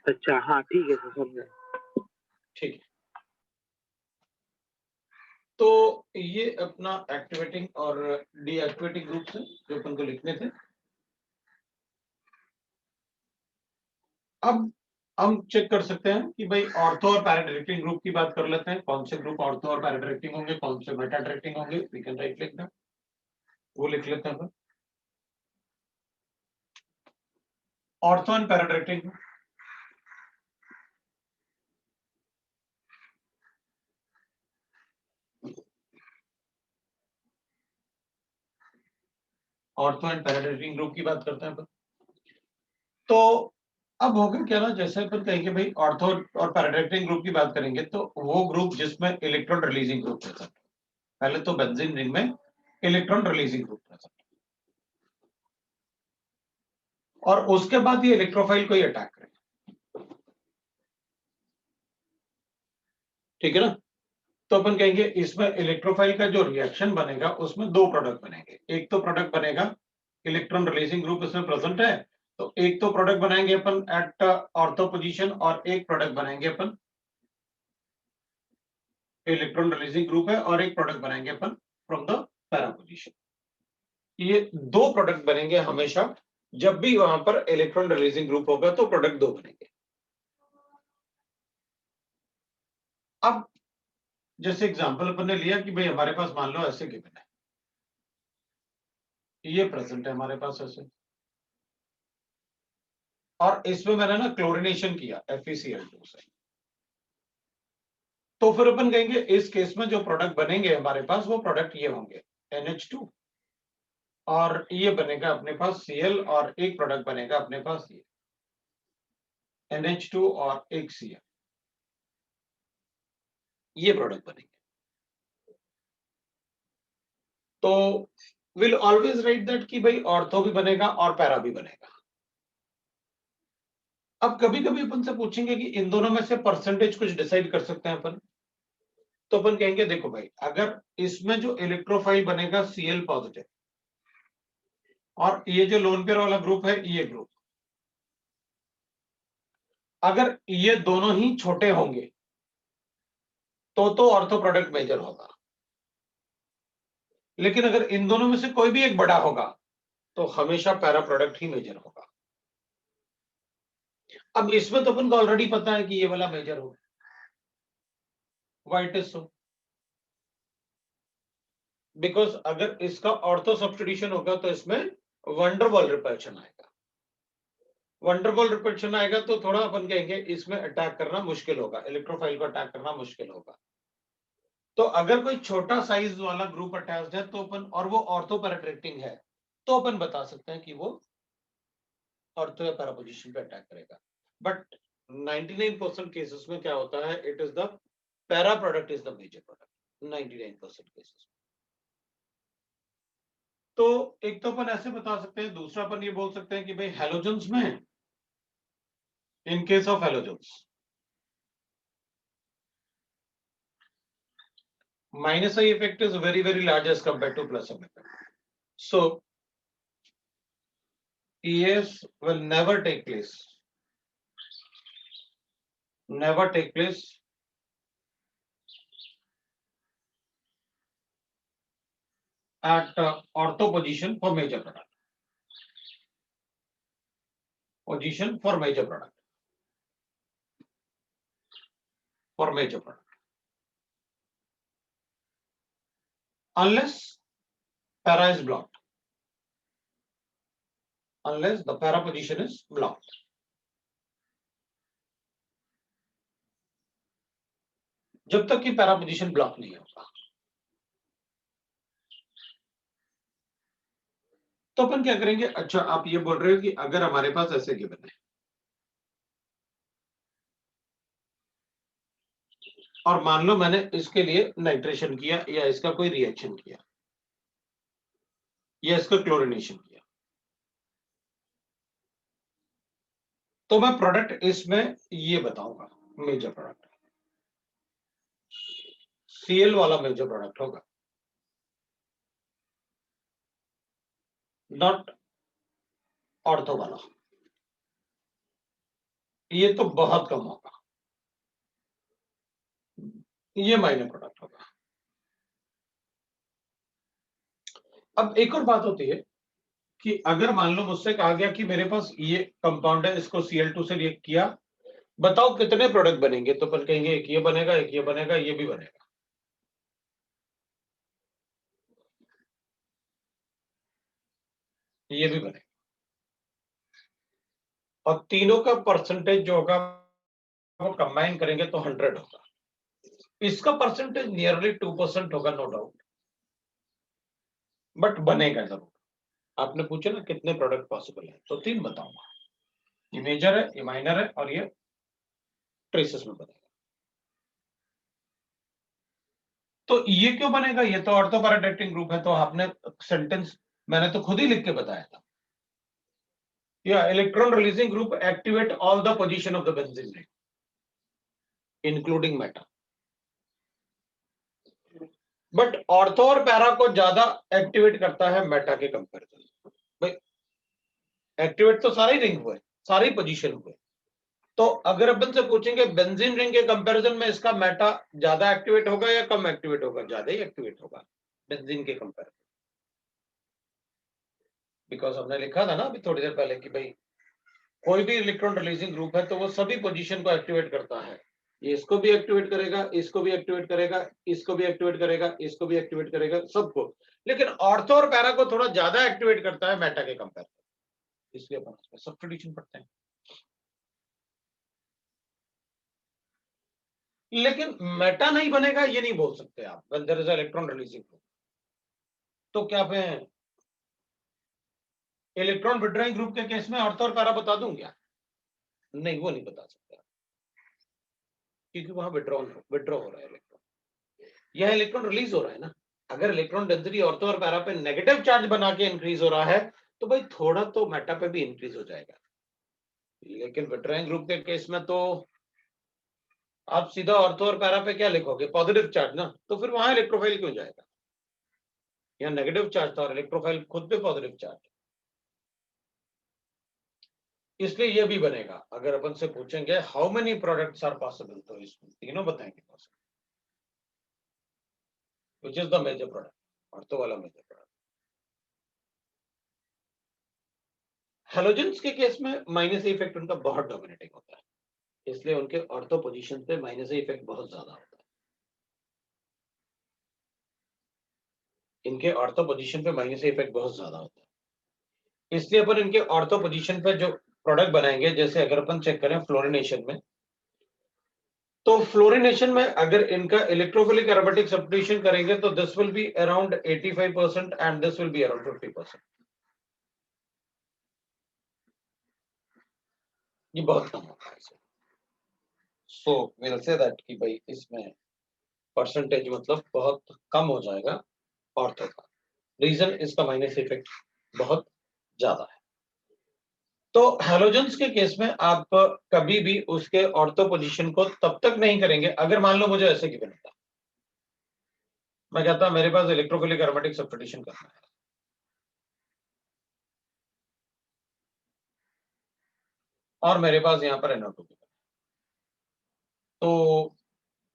अच्छा हाँ ठीक है सर, समझा। ठीक है, तो ये अपना एक्टिवेटिंग और डीएक्टिवेटिंग ग्रुप्स है जो अपन को लिखने थे। अब हम चेक कर सकते हैं कि भाई ऑर्थो और पैरा डायरेक्टिंग ग्रुप की बात कर लेते हैं। कौन से ग्रुप ऑर्थो और पैरा डायरेक्टिंग होंगे, कौन से मेटा डायरेक्टिंग होंगे, we can write like that, वो लिख लेते हैं अपन। Ortho and para directing, ortho and para directing group की बात करते हैं अपन। तो अब होगा क्या ना, जैसे अपन कहेंगे भाई ऑर्थो और पैरा डायरेक्टिंग ग्रुप की बात करेंगे तो वो ग्रुप जिसमें इलेक्ट्रॉन रिलीजिंग ग्रुप रहता है। पहले तो बेंजीन रिंग में इलेक्ट्रॉन रिलीजिंग ग्रुप रहता है, और उसके बाद ये इलेक्ट्रोफाइल को ही अटैक करेगा। ठीक है ना? तो अपन कहेंगे इसमें इलेक्ट्रोफाइल का जो रिएक्शन बनेगा उसमें दो प्रोडक्ट बनेंगे। एक तो प्रोडक्ट बनेगा इलेक्ट्रॉन रिलीजिंग ग्रुप इसमें प्रेजेंट है, तो एक तो प्रोडक्ट बनाएंगे अपन एट ऑर्थो पोजीशन, और एक प्रोडक्ट बनाएंगे अपन इलेक्ट्रॉन रिलीजिंग ग्रुप है, और एक प्रोडक्ट बनाएंगे अपन फ्रॉम द पैरा पोजीशन। ये दो प्रोडक्ट बनेंगे हमेशा, जब भी वहां पर इलेक्ट्रॉन रिलीजिंग ग्रुप होगा तो प्रोडक्ट दो बनेंगे। अब जैसे एग्जांपल अपन ने लिया कि भाई हमारे पास मान लो ऐसे गिवन है, ये प्रेजेंट है हमारे पास ऐसे, और इसमें मैंने ना क्लोरिनेशन किया FeCl2 से। तो फिर अपन कहेंगे इस केस में जो प्रोडक्ट बनेंगे हमारे पास वो प्रोडक्ट ये होंगे NH2, और ये बनेगा अपने पास Cl, और एक प्रोडक्ट बनेगा अपने पास ये NH2 और एक Cl, ये प्रोडक्ट बनेंगे। तो विल ऑलवेज राइट दैट कि भाई ऑर्थो भी बनेगा और पैरा भी बनेगा। अब कभी कभी अपन से पूछेंगे कि इन दोनों में से परसेंटेज कुछ डिसाइड कर सकते हैं अपन, तो अपन कहेंगे देखो भाई अगर इसमें जो इलेक्ट्रोफाइल बनेगा Cl पॉजिटिव, और ये जो लोन पेयर वाला ग्रुप है ये ग्रुप, अगर ये दोनों ही छोटे होंगे तो ऑर्थो प्रोडक्ट मेजर होगा। लेकिन अगर इन दोनों में से कोई भी एक बड़ा होगा तो हमेशा पैरा प्रोडक्ट ही मेजर होगा। अब इसमें तो अपन को ऑलरेडी पता है कि ये वाला मेजर होगा, why it is so, because अगर इसका ऑर्थो सब्स्टिट्यूशन होगा तो इसमें वंडरवॉल रिपल्शन आएगा। वंडरवॉल रिपल्शन आएगा तो थोड़ा अपन कहेंगे इसमें अटैक करना मुश्किल होगा, इलेक्ट्रोफाइल को अटैक करना मुश्किल होगा। तो अगर कोई छोटा साइज वाला ग्रुप अटैच्ड है तो अपन, और वो ऑर्थो पर अट्रैक्टिंग है, तो अपन बता सकते हैं कि वो ऑर्थो या पैरा पोजीशन पे अटैक करेगा। बट 99% केसेस में क्या होता है, it is the para product is the major product 99% cases. तो एक तो अपन ऐसे बता सकते हैं, दूसरा अपन ये बोल सकते हैं कि भाई हैलोजेंस में, in case of halogens minus I effect is very large as compared to plus I effect. So ES will never take place at ortho position for major product. Position for major product. For major product. Unless para is blocked. Unless the para position is blocked. जब तक कि पैरा पोजीशन ब्लॉक नहीं होगा तो अपन क्या करेंगे। अच्छा, आप ये बोल रहे हो कि अगर हमारे पास ऐसे गिवन है और मान लो मैंने इसके लिए नाइट्रेशन किया या इसका कोई रिएक्शन किया या इसका क्लोरिनेशन किया, तो मैं प्रोडक्ट इसमें ये बताऊंगा मेजर प्रोडक्ट, सीएल वाला मेजर प्रोडक्ट होगा, नॉट ऑर्थो वाला। ये तो बहुत कम होगा, ये माइनर प्रोडक्ट होगा। अब एक और बात होती है कि अगर मान लो मुझसे कहा गया कि मेरे पास ये कंपाउंड है, इसको Cl2 से रिएक्ट किया, बताओ कितने प्रोडक्ट बनेंगे, तो अपन कहेंगे एक ये बनेगा, एक ये बनेगा, ये भी बनेगा। ये भी बनेगा, और तीनों का परसेंटेज जो होगा वो कंबाइन करेंगे तो 100 होगा। इसका परसेंटेज नियरली 2% होगा, नो डाउट, बट बनेगा जरूर। आपने पूछा ना कितने प्रोडक्ट पॉसिबल है, तो 3 बताऊंगा, ये मेजर है, ये माइनर है, और ये ट्रेसेस में बनेगा। तो ये क्यों बनेगा, ये तो ऑर्थो पैराडाइटिंग ग्रुप है, तो आपने सेंटेंस मैंने तो खुद ही लिख के बताया था, या electron releasing group activate all the position of the benzene ring including Meta. But ortho और पैरा को ज्यादा एक्टिवेट करता है मेटा के कंपैरिजन। भाई एक्टिवेट तो सारे रिंग हुए, सारी पोजीशन हुए, तो अगर अपन से पूछेंगे बेंजीन रिंग के कंपैरिजन में इसका मेटा ज्यादा एक्टिवेट होगा या कम एक्टिवेट होगा, ज्यादा ही एक्टिवेट होगा बेंजीन के कंपैरिजन। बिकॉज हमने लिखा था ना अभी थोड़ी देर पहले कि भाई कोई भी इलेक्ट्रॉन रिलीजिंग ग्रुप है तो वो सभी पोजीशन को एक्टिवेट करता है, ये इसको भी एक्टिवेट करेगा, इसको भी एक्टिवेट करेगा, इसको भी एक्टिवेट करेगा, इसको भी एक्टिवेट करेगा, सबको। लेकिन ऑर्थो और पैरा को थोड़ा ज्यादा एक्टिवेट करता है मेटा के कंपैरिजन, इसलिए अपन उसमें सब्स्टिट्यूशन पढ़ते हैं। लेकिन मेटा नहीं बनेगा ये नहीं बोल सकते आप, when there is electron releasing group. तो क्या मैं इलेक्ट्रॉन विड्रॉइंग ग्रुप के केस में ऑर्थो और पैरा बता दूं क्या? नहीं, वो नहीं बता सकते, क्योंकि वहां विड्रॉ हो रहा है इलेक्ट्रॉन, यह इलेक्ट्रॉन रिलीज हो रहा है ना। अगर इलेक्ट्रॉन डेंसिटी ऑर्थो और पैरा पे नेगेटिव चार्ज बना के इंक्रीज हो रहा है तो भाई थोड़ा तो मेटा पे भी इंक्रीज हो जाएगा। लेकिन विड्रॉइंग ग्रुप के केस में तो आप सीधा ऑर्थो और पैरा पे क्या लिखोगे, पॉजिटिव चार्ज ना, तो फिर वहां इलेक्ट्रोफाइल क्यों जाएगा? यहाँ नेगेटिव चार्ज था और इलेक्ट्रोफाइल खुद पे पॉजिटिव चार्ज, इसलिए ये भी बनेगा। अगर अपन से पूछेंगे how many products are possible, तो इसमें तीनों बताएंगे possible. Which is the major product, ortho वाला मेजर प्रोडक्ट। हेलोजेंस के केस में माइनस इफेक्ट उनका बहुत डोमिनेटिंग होता है, इसलिए उनके ऑर्थो पोजीशन पे माइनस इफेक्ट बहुत ज्यादा होता है। इनके ऑर्थो पोजीशन पे माइनस इफेक्ट बहुत ज्यादा होता है, इसलिए अपन इनके ऑर्थो पोजीशन पे जो प्रोडक्ट बनाएंगे, जैसे अगर अपन चेक करें फ्लोरिनेशन में, तो फ्लोरिनेशन में अगर इनका इलेक्ट्रोफिलिक एरोमेटिक सब्स्टिट्यूशन करेंगे तो this will be around 85% and this will be around 50%। ये बहुत कम होता है। सो विल से दैट कि भाई इसमें परसेंटेज मतलब बहुत कम हो जाएगा ऑर्थो का, रीजन इसका माइनस इफेक्ट बहुत ज्यादा है। तो हैलोजेंस के केस में आप कभी भी उसके ऑर्थो पोजीशन को तब तक नहीं करेंगे, अगर मान लो मुझे ऐसे गिवन होता, मैं कहता मेरे पास इलेक्ट्रोफिलिक एरोमेटिक सब्स्टिट्यूशन करना है, और मेरे पास यहाँ पर NO2 तो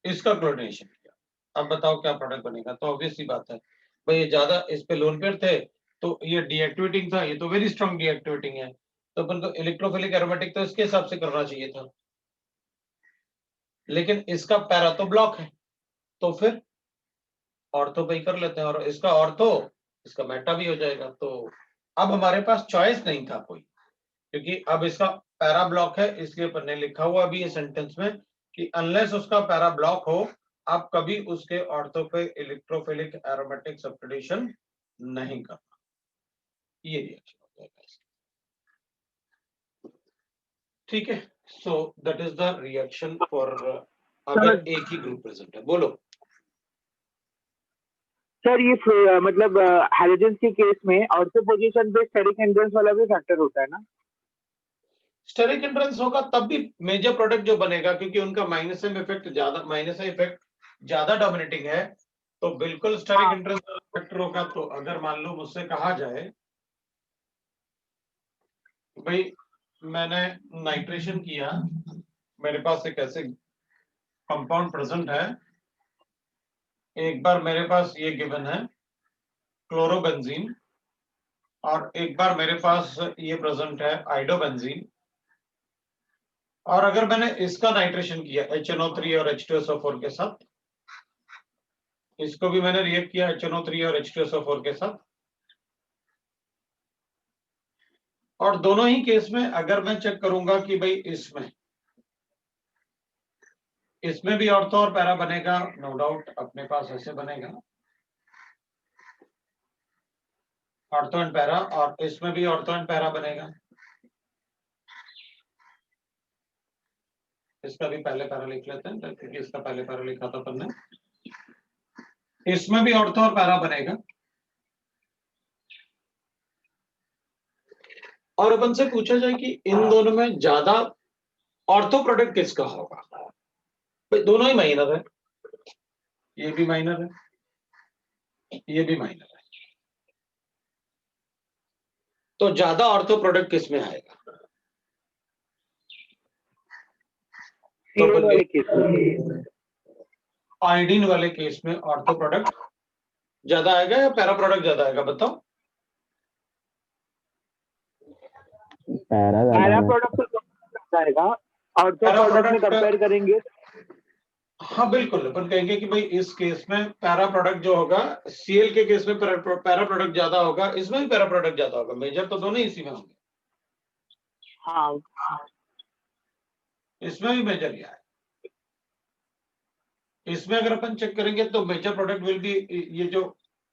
इसका क्लोरिनेशन किया, अब बताओ क्या प्रोडक्ट बनेगा। तो ऑब्वियस सी बात है भाई, ये ज्यादा इस पे लोन पेयर थे तो ये डीएक्टिवेटिंग था, ये तो वेरी स्ट्रॉन्ग डीएक्टिवेटिंग है, तो अपन को इलेक्ट्रोफिलिक एरोमेटिक तो इसके हिसाब से करना चाहिए था, लेकिन इसका पैरा तो ब्लॉक है, तो फिर ऑर्थो पे ही कर लेते हैं, और इसका ऑर्थो इसका मेटा भी हो जाएगा। तो अब हमारे पास चॉइस नहीं था कोई, क्योंकि अब इसका पैरा ब्लॉक है, इसलिए अपन ने लिखा हुआ भी है सेंटेंस में कि अनलेस उसका पैरा ब्लॉक हो, आप कभी उसके ऑर्थो पे इलेक्ट्रोफिलिक एरोमेटिक सब्स्टिट्यूशन नहीं करना। ये रिएक्शन हो जाएगा इसका, ठीक है। So that is the reaction for अगर एक ही ग्रुप प्रेजेंट है। बोलो सर, ये मतलब हैलोजेंस के केस में ऑर्थो पोजीशन पे स्टेरिक हिंड्रेंस वाला भी फैक्टर होता है ना? स्टेरिक हिंड्रेंस होगा तब भी मेजर प्रोडक्ट जो बनेगा, क्योंकि उनका माइनस इफेक्ट ज्यादा, माइनस इफेक्ट ज्यादा डोमिनेटिंग है, तो बिल्कुल स्टेरिक हिंड्रेंस फैक्टर होगा। तो अगर मान लो मुझसे कहा जाए भाई मैंने नाइट्रेशन किया, मेरे पास एक ऐसे कंपाउंड प्रेजेंट है, एक बार मेरे पास ये गिवन है क्लोरोबेंजीन, और एक बार मेरे पास ये प्रेजेंट है आइडोबेंजीन, और अगर मैंने इसका नाइट्रेशन किया HNO3 और H2SO4 के साथ, इसको भी मैंने रिएक्ट किया HNO3 और H2SO4 के साथ, और दोनों ही केस में अगर मैं चेक करूंगा कि भाई इसमें भी ऑर्थो और पैरा बनेगा, नो डाउट अपने पास ऐसे बनेगा ऑर्थो एंड पैरा, और इसमें भी ऑर्थो एंड पैरा बनेगा, इसका भी पहले पैरा लिख लेते हैं क्योंकि इसका पहले पैरा लिखा था अपन ने, इसमें भी ऑर्थो और पैरा बनेगा। और अपन से पूछा जाए कि इन दोनों में ज्यादा ऑर्थो प्रोडक्ट किसका होगा, भाई दोनों ही माइनर है, ये भी माइनर है, ये भी माइनर है, तो ज्यादा ऑर्थो प्रोडक्ट किस में आएगा? तो आयोडीन वाले केस में ऑर्थो प्रोडक्ट ज्यादा आएगा या पैरा प्रोडक्ट ज्यादा आएगा, बताओ? पैरा प्रोडक्ट तो आएगा, ऑर्थो प्रोडक्ट में कंपेयर करेंगे। हाँ बिल्कुल, अपन कहेंगे कि भाई इस केस में पैरा प्रोडक्ट जो होगा, सीएल के केस में पैरा प्रोडक्ट ज्यादा होगा, इसमें भी पैरा प्रोडक्ट ज्यादा होगा, मेजर तो दोनों ही इसी में होंगे। हाँ, इसमें भी मेजर क्या है, इसमें अगर अपन चेक करेंगे तो मेजर प्रोडक्ट विल बी, ये जो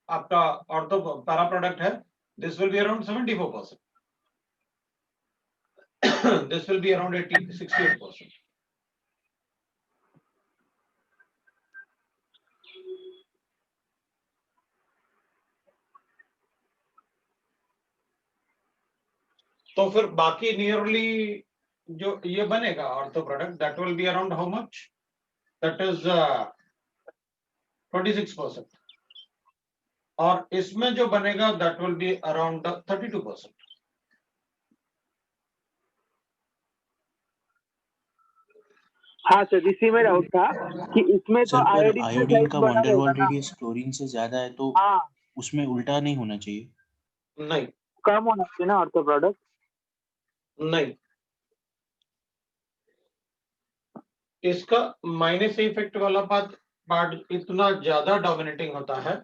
आपका ऑर्थो पैरा प्रोडक्ट है, this will be around 74%, this will be around 68%। तो फिर बाकी नियरली जो ये बनेगा ortho product, that will be around how much, that is 26%, और इसमें जो बनेगा दैट विल बी अराउंड 32%। हाँ सर, इसी में डाउट था कि इसमें तो सर पर आयोडीन का आयोडीन साइज का बड़ा वंडर रहेगा वॉल ना। रेडियस क्लोरीन से ज्यादा है तो हाँ, उसमें उल्टा नहीं होना चाहिए। नहीं कम होना चाहिए ना ऑर्थो प्रोडक्ट। नहीं, इसका माइनस इफेक्ट वाला पार्ट इतना ज्यादा डोमिनेटिंग होता है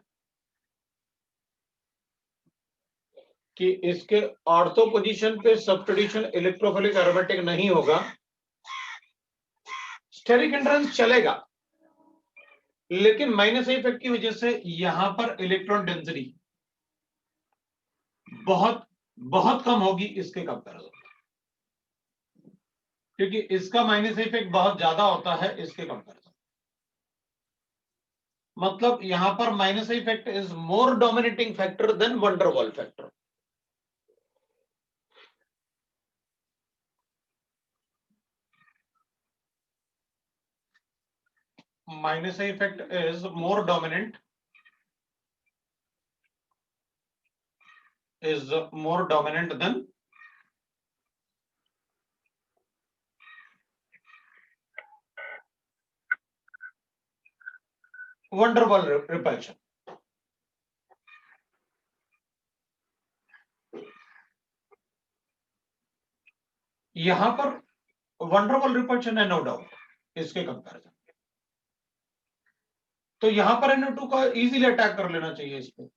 कि इसके ऑर्थो पोजीशन पे सब्स्टिट्यूशन इलेक्ट्रोफिलिक एरोमेटिक नहीं होगा। स्टेरिक हिंड्रेंस चलेगा, लेकिन माइनस इफेक्ट की वजह से यहां पर इलेक्ट्रॉन डेंसिटी बहुत बहुत कम होगी इसके कंपैरिजन में, क्योंकि इसका माइनस इफेक्ट बहुत ज्यादा होता है इसके कंपैरिजन। मतलब यहां पर minus effect is more dominating factor than van der Waals factor. Minus effect is more dominant, than van der Waal repulsion. यहां पर van der Waal repulsion है, नो डाउट इसके कंपैरिजन। तो यहां पर NO2 का इजीली अटैक कर लेना चाहिए इस पे,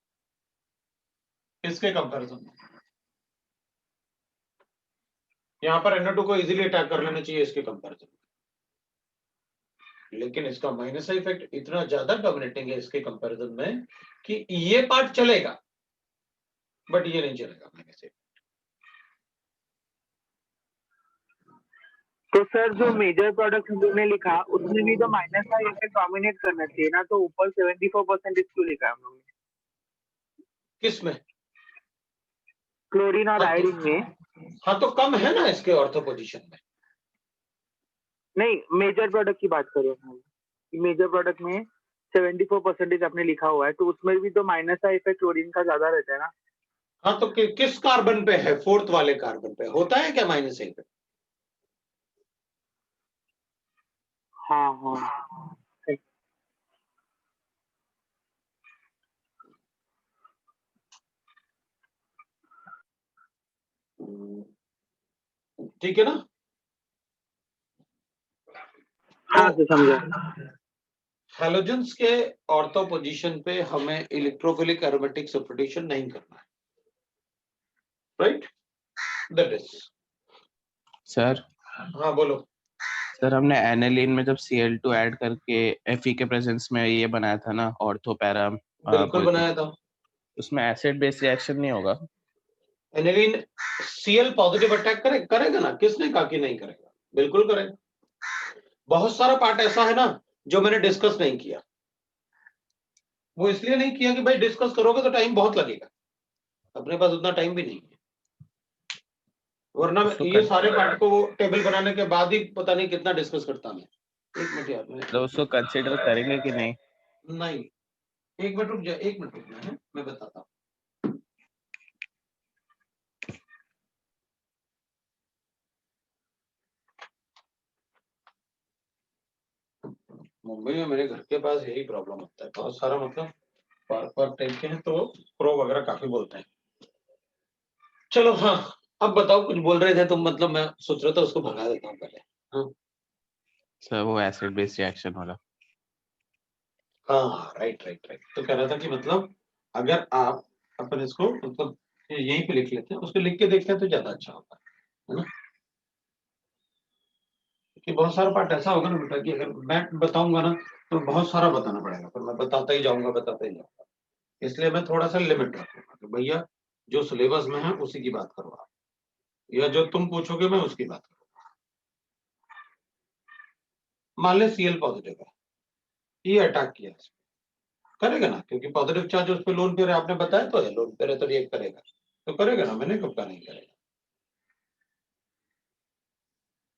इसके कंपैरिजन में। यहां पर NO2 को इजीली अटैक कर लेना चाहिए इसके कंपैरिजन में, लेकिन इसका माइनस इफेक्ट इतना ज्यादा डोमिनेटिंग है इसके कंपैरिजन में कि ये पार्ट चलेगा बट ये नहीं चलेगा माइनस इफेक्ट। तो सर जो मेजर प्रोडक्ट हमने लिखा उसमें भी तो माइनस का इफेक्ट डोमिनेट करना चाहिए ना, तो ऊपर 74% इसको लिखा है हम लोग ने, किसमें? क्लोरीन और हाँ आयोडीन में। हाँ तो कम है ना इसके ऑर्थो पोजीशन में। नहीं, मेजर प्रोडक्ट की बात करें हम, मेजर प्रोडक्ट में 74% आपने लिखा हुआ है, तो उसमें भी तो माइनस का इफेक्ट क्लोरीन का ज्यादा रहता है ना। हाँ तो किस कार्बन पे है? फोर्थ वाले कार्बन पे होता है क्या माइनस इफेक्ट? हाँ हाँ, ठीक है ना? हाँ तो सर समझा। हैलोजेंस के ऑर्थो पोजीशन पे हमें इलेक्ट्रोफिलिक एरोमेटिक सब्स्टिट्यूशन नहीं करना है, राइट? That is. सर हाँ बोलो। सर हमने एनिलीन में जब Cl2 ऐड करके Fe के प्रेजेंस में ये बनाया था ना ऑर्थो पैरा, बिल्कुल बनाया था। उसमें एसिड बेस रिएक्शन नहीं होगा? एनिलीन Cl पॉजिटिव अटैक करेगा ना, किसने कहा कि नहीं करेगा? बिल्कुल करेगा। बहुत सारा पार्ट ऐसा है ना जो मैंने डिस्कस नहीं किया। वो इसलिए नहीं किया कि भाई डिस्कस करोगे तो टाइम बहुत लगेगा, अपने पास उतना टाइम भी नहीं है, वरना ये सारे पार्ट को टेबल बनाने के बाद ही पता नहीं कितना डिस्कस करता मैं। एक मिनट यार, तो उसको कंसीडर करेंगे कि नहीं? नहीं, एक मिनट रुक जा, एक मिनट रुकना है, मैं बताता हूँ। मुंबई में मेरे घर के पास यही प्रॉब्लम होता है, बहुत सारा मतलब पार्क टाइप के हैं तो प्रो वगैरह काफी बोलते हैं। चलो हाँ, अब बताओ, कुछ बोल रहे थे तुम, मतलब मैं सोच रहा था उसको भगा देता हूँ पहले। हाँ सर वो एसिड बेस रिएक्शन वाला। हाँ, राइट राइट राइट। तो कह रहा था कि मतलब अगर आप अपन इसको मतलब यहीं पे लिख लेते हैं, उसको लिख के देखते हैं तो ज्यादा अच्छा होता है ना? कि बहुत सारा पार्ट ऐसा होगा ना बेटा कि अगर मैं बताऊंगा ना तो बहुत सारा बताना पड़ेगा, फिर मैं बताता ही जाऊंगा। इसलिए मैं थोड़ा सा लिमिट रखूंगा कि भैया जो सिलेबस में है उसी की बात करो आप, या जो तुम पूछोगे मैं उसकी बात करूंगा। मान ले Cl पॉजिटिव है, ये अटैक किया, करेगा ना, क्योंकि पॉजिटिव चार्ज उस पर लोन पे है, आपने बताया तो है, लोन पे है तो रिएक्ट करेगा, तो करेगा ना, मैंने कब का नहीं करेगा।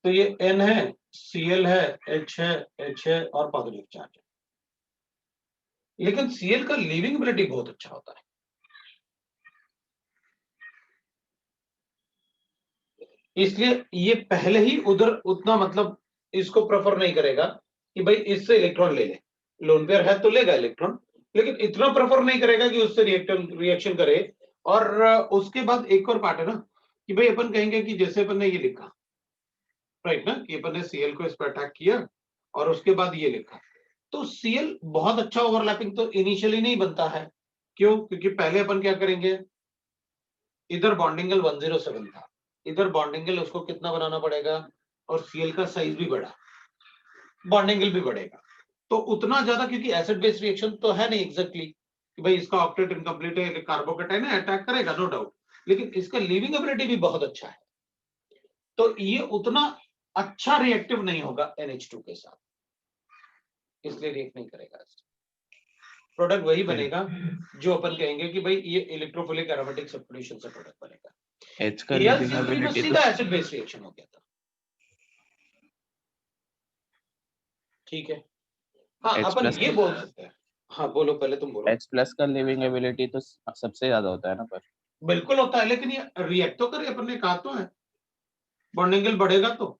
तो ये N है, Cl है, H है और पॉजिटिव चार्ज है, लेकिन Cl का लीविंग एबिलिटी बहुत अच्छा होता है, इसलिए ये पहले ही उधर उतना मतलब इसको प्रेफर नहीं करेगा कि भाई इससे इलेक्ट्रॉन ले ले, लोन पेयर है तो लेगा इलेक्ट्रॉन, लेकिन इतना प्रेफर नहीं करेगा कि उससे रिएक्शन करे। और उसके बाद एक और पार्ट है ना कि भाई अपन कहेंगे कि जैसे अपन ने ये लिखा, राइट ना, कि अपन ने Cl को इस पर अटैक किया और उसके बाद ये लिखा, तो Cl बहुत अच्छा ओवरलैपिंग तो इनिशियली नहीं बनता है। क्यों? क्योंकि पहले अपन क्या करेंगे, इधर बॉन्डिंग एंगल 107 था, इधर बॉन्डिंग एंगल उसको कितना बनाना पड़ेगा, और Cl का साइज भी बढ़ा, बॉन्डिंग एंगल भी बढ़ेगा, तो उतना ज्यादा, क्योंकि एसिड बेस रिएक्शन तो है नहीं एग्जैक्टली कि भाई इसका ऑक्टेट इनकम्प्लीट है, कार्बोकेटाइन है, अटैक करेगा नो डाउट, लेकिन इसका लीविंग एबिलिटी भी बहुत अच्छा है, तो ये उतना अच्छा रिएक्टिव नहीं होगा NH2 के साथ, इसलिए रिएक्ट नहीं करेगा। प्रोडक्ट वही बनेगा जो अपन कहेंगे कि भाई ये इलेक्ट्रोफिलिक एरोमेटिक सब्स्टिट्यूशन से प्रोडक्ट बनेगा। H का लीविंग AlCl3 में एबिलिटी सीधा तो एसिड बेस रिएक्शन हो गया था, ठीक है। हाँ H अपन प्लस ये बोल सकते हैं, हाँ बोलो, पहले तुम बोलो। H प्लस का लीविंग एबिलिटी तो सबसे ज्यादा होता है ना, पर बिल्कुल होता है, लेकिन ये रिएक्ट तो करे, अपन ने कहा तो है बॉन्डिंग एंगल बढ़ेगा तो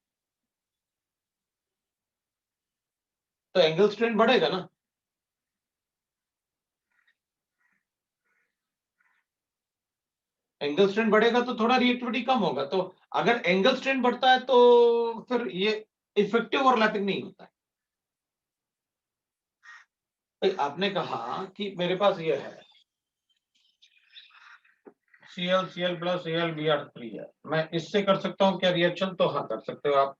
एंगल स्ट्रेंथ बढ़ेगा ना, एंगल स्ट्रेंथ बढ़ेगा तो थोड़ा रिएक्टिविटी कम होगा, तो अगर एंगल स्ट्रेंथ बढ़ता है तो फिर ये इफेक्टिव ओवरलैपिंग नहीं होता है। भाई आपने कहा कि मेरे पास ये है Cl प्लस Br3 है, मैं इससे कर सकता हूँ क्या रिएक्शन, तो हाँ कर सकते हो आप।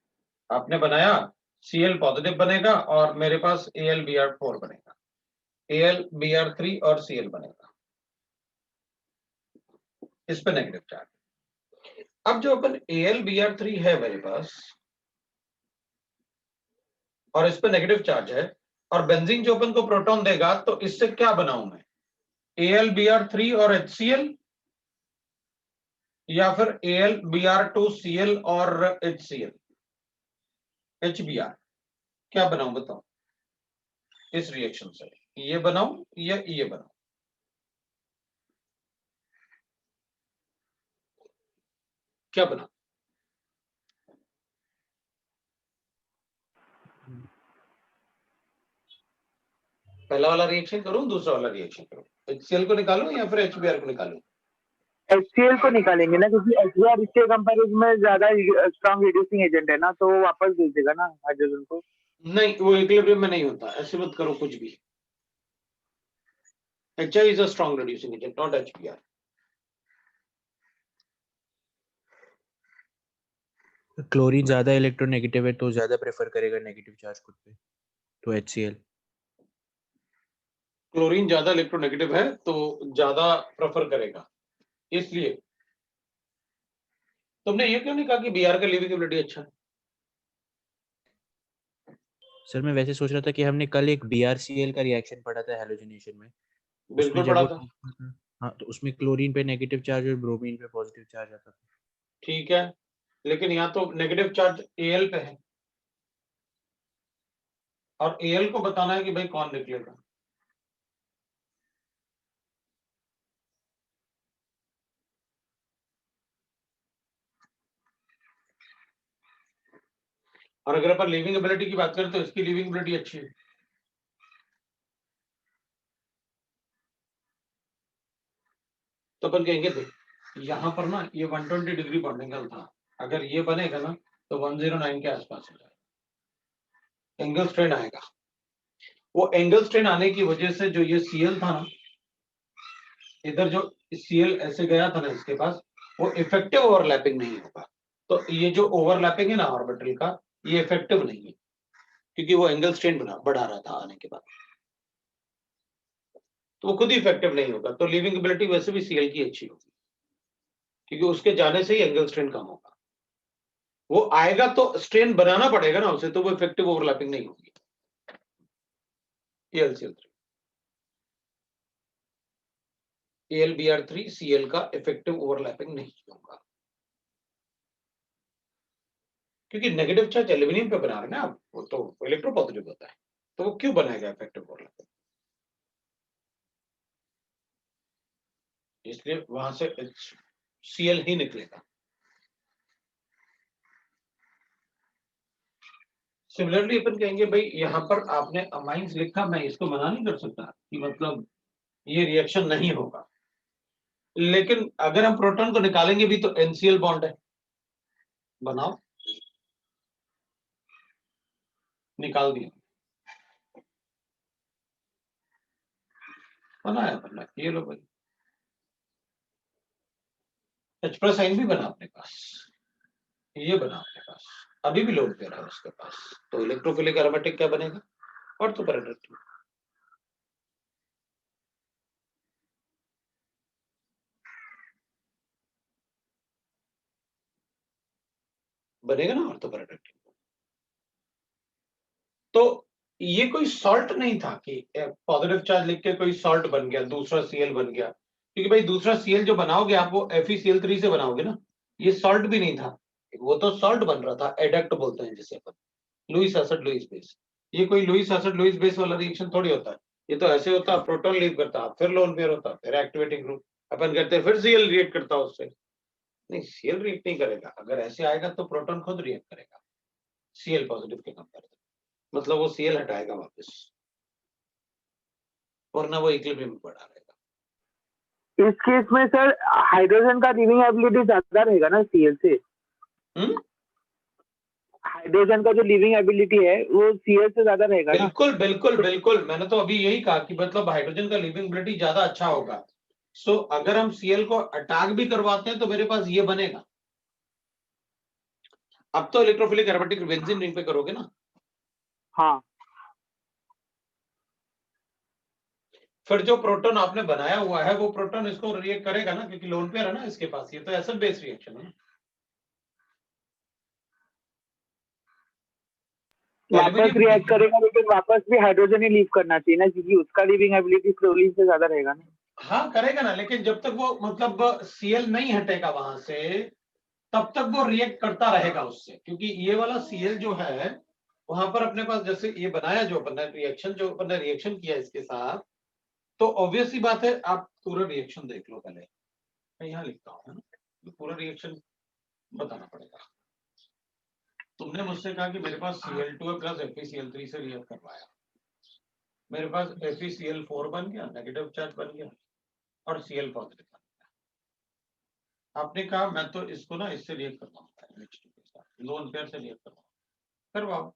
आपने बनाया, Cl पॉजिटिव बनेगा और मेरे पास AlBr4 बनेगा, AlBr3 और Cl बनेगा, इस पे नेगेटिव चार्ज। अब जो अपन AlBr3 है मेरे पास और इस पे नेगेटिव चार्ज है, और बेंजीन जो अपन को प्रोटॉन देगा, तो इससे क्या बनाऊं मैं, AlBr3 और HCl, या फिर AlBr2Cl और HCl HBr, क्या बनाऊं बताओ इस रिएक्शन से, ये बनाऊं या ये बनाऊं, क्या बनाऊं, पहला वाला रिएक्शन करूं दूसरा वाला रिएक्शन करूं, HCl को निकालूं या फिर HBr को निकालूं? HCl को निकालेंगे ना, क्योंकि HBr इसके कंपैरिजन में ज्यादा स्ट्रॉन्ग रिड्यूसिंग एजेंट है ना, तो वो वापस भेज देगा ना हाइड्रोजन को। नहीं, वो इक्विलिब्रियम में नहीं होता, ऐसे मत करो कुछ भी। HI is a strong reducing agent, not HBr. Chlorine ज्यादा इलेक्ट्रोनेगेटिव है तो ज्यादा प्रेफर करेगा नेगेटिव चार्ज खुद पे, तो HCl। क्लोरीन ज्यादा इलेक्ट्रोनेगेटिव है तो ज्यादा प्रेफर करेगा, इसलिए तुमने ये क्यों नहीं कहा कि Br का लीविंग एबिलिटी अच्छा है? सर मैं वैसे सोच रहा था कि हमने कल एक BrCl का रिएक्शन पढ़ा था हैलोजिनेशन में, उसमें बिल्कुल जब पढ़ा वो था, टूटता था, हाँ, तो उसमें क्लोरीन पे नेगेटिव चार्ज और ब्रोमीन पे पॉजिटिव चार्ज आता था। ठीक है, लेकिन यहाँ तो नेगेटिव चार्ज Al पे है, और Al को बताना है कि भाई कौन निकलेगा। और अगर अपन लिविंग एबिलिटी की बात करें तो इसकी लिविंग एबिलिटी अच्छी है, तो अपन कहेंगे देख यहाँ पर ना ये 120 डिग्री बॉन्डिंग एंगल था, अगर ये बनेगा ना तो 109 के आसपास हो जाएगा, एंगल स्ट्रेन आएगा। वो एंगल स्ट्रेन आने की वजह से जो ये Cl था ना, इधर जो Cl ऐसे गया था ना इसके पास, वो इफेक्टिव ओवरलैपिंग नहीं होगा, तो ये जो ओवरलैपिंग है ना ऑर्बिटल का, ये इफेक्टिव नहीं है, क्योंकि वो एंगल स्ट्रेन बढ़ा रहा था आने के बाद, तो वो खुद ही इफेक्टिव नहीं होगा, तो लिविंग एबिलिटी वैसे भी Cl की अच्छी होगी, क्योंकि उसके जाने से ही एंगल स्ट्रेन कम होगा, वो आएगा तो स्ट्रेन बनाना पड़ेगा ना उसे, तो वो इफेक्टिव ओवरलैपिंग नहीं होगी AlCl3, AlBr3 Cl का इफेक्टिव ओवरलैपिंग नहीं होगा, क्योंकि नेगेटिव चार्ज एल्यूमिनियम पे बना रहे हैं ना आप, वो तो इलेक्ट्रोपॉजिटिव होता है, तो वो क्यों बनाएगा इफेक्टिव ओवरलैपिंग, इसलिए वहां से Cl ही निकलेगा। सिमिलरली अपन कहेंगे भाई यहाँ पर आपने अमाइंस लिखा, मैं इसको मना नहीं कर सकता कि मतलब ये रिएक्शन नहीं होगा, लेकिन अगर हम प्रोटॉन को निकालेंगे भी तो NCl बॉन्ड है, बनाओ, निकाल दिया, बनाया, ये लो भाई, H+ साइन भी बना अपने पास, ये बना अपने पास, अभी भी लोड पेयर है उसके पास, तो इलेक्ट्रोफिलिक एरोमेटिक क्या बनेगा, ऑर्थोपैराडाइटिक बनेगा ना, ऑर्थोपैराडाइटिक। तो ये कोई सॉल्ट नहीं था कि पॉजिटिव चार्ज लिख के कोई सॉल्ट बन गया, दूसरा Cl बन गया, क्योंकि भाई दूसरा Cl जो बनाओगे आप वो FeCl3 से बनाओगे ना, ये सॉल्ट भी नहीं था, वो तो सॉल्ट बन रहा था, एडक्ट बोलते हैं जिसे अपन, लुईस एसिड लुईस बेस। ये कोई लुईस एसिड लुईस बेस वाला रिएक्शन थोड़ी होता है, ये तो ऐसे होता है, प्रोटॉन लीव करता है, फिर लोन पेयर होता है, फिर एक्टिवेटिंग ग्रुप अपन करते हैं, फिर Cl रिएक्ट करता है उससे, नहीं Cl रिएक्ट नहीं करेगा, अगर ऐसे आएगा तो प्रोटॉन खुद रिएक्ट करेगा Cl पॉजिटिव के कंपेरिजन, मतलब वो Cl हटाएगा वापस, वरना वो इक्विलिब्रियम में पड़ा रहेगा। इस केस में सर हाइड्रोजन का लिविंग एबिलिटी ज्यादा रहेगा ना Cl से। हाइड्रोजन का जो लिविंग एबिलिटी है वो Cl से ज्यादा रहेगा ना। बिल्कुल बिल्कुल बिल्कुल, मैंने तो अभी यही कहा कि मतलब हाइड्रोजन का लिविंग एबिलिटी ज्यादा अच्छा होगा। सो अगर हम Cl को अटैक भी करवाते हैं तो मेरे पास ये बनेगा। अब तो इलेक्ट्रोफिलिक एरोमेटिक बेंजीन रिंग पे करोगे ना। हाँ, फिर जो प्रोटॉन आपने बनाया हुआ है वो प्रोटॉन इसको रिएक्ट करेगा ना, क्योंकि लोन पेयर है ना इसके पास, ये तो एसिड बेस रिएक्शन है ना। वापस रिएक्ट करेगा, लेकिन वापस भी हाइड्रोजन ही लीव करना चाहिए ना, क्योंकि उसका लिविंग एबिलिटी फ्लोरीन से ज्यादा रहेगा ना। हाँ करेगा ना, लेकिन जब तक वो मतलब Cl नहीं हटेगा वहां से तब तक वो रिएक्ट करता रहेगा उससे, क्योंकि ये वाला Cl जो है वहां पर अपने पास जैसे ये बनाया जो अपन ने रिएक्शन, जो अपन ने रिएक्शन किया इसके साथ, तो ऑब्वियस सी बात है, आप पूरा रिएक्शन देख लो पहले, मैं यहाँ लिखता हूँ ना, तो पूरा रिएक्शन बताना पड़ेगा। तुमने मुझसे कहा कि मेरे पास Cl2 प्लस FeCl3 से रिएक्ट करवाया, मेरे पास FeCl4 बन गया, नेगेटिव चार्ज बन गया, और Cl पॉजिटिव बन गया। आपने कहा मैं तो इसको ना इससे रिएक्ट करवाऊंगा, लोन पेयर से रिएक्ट करवाओ।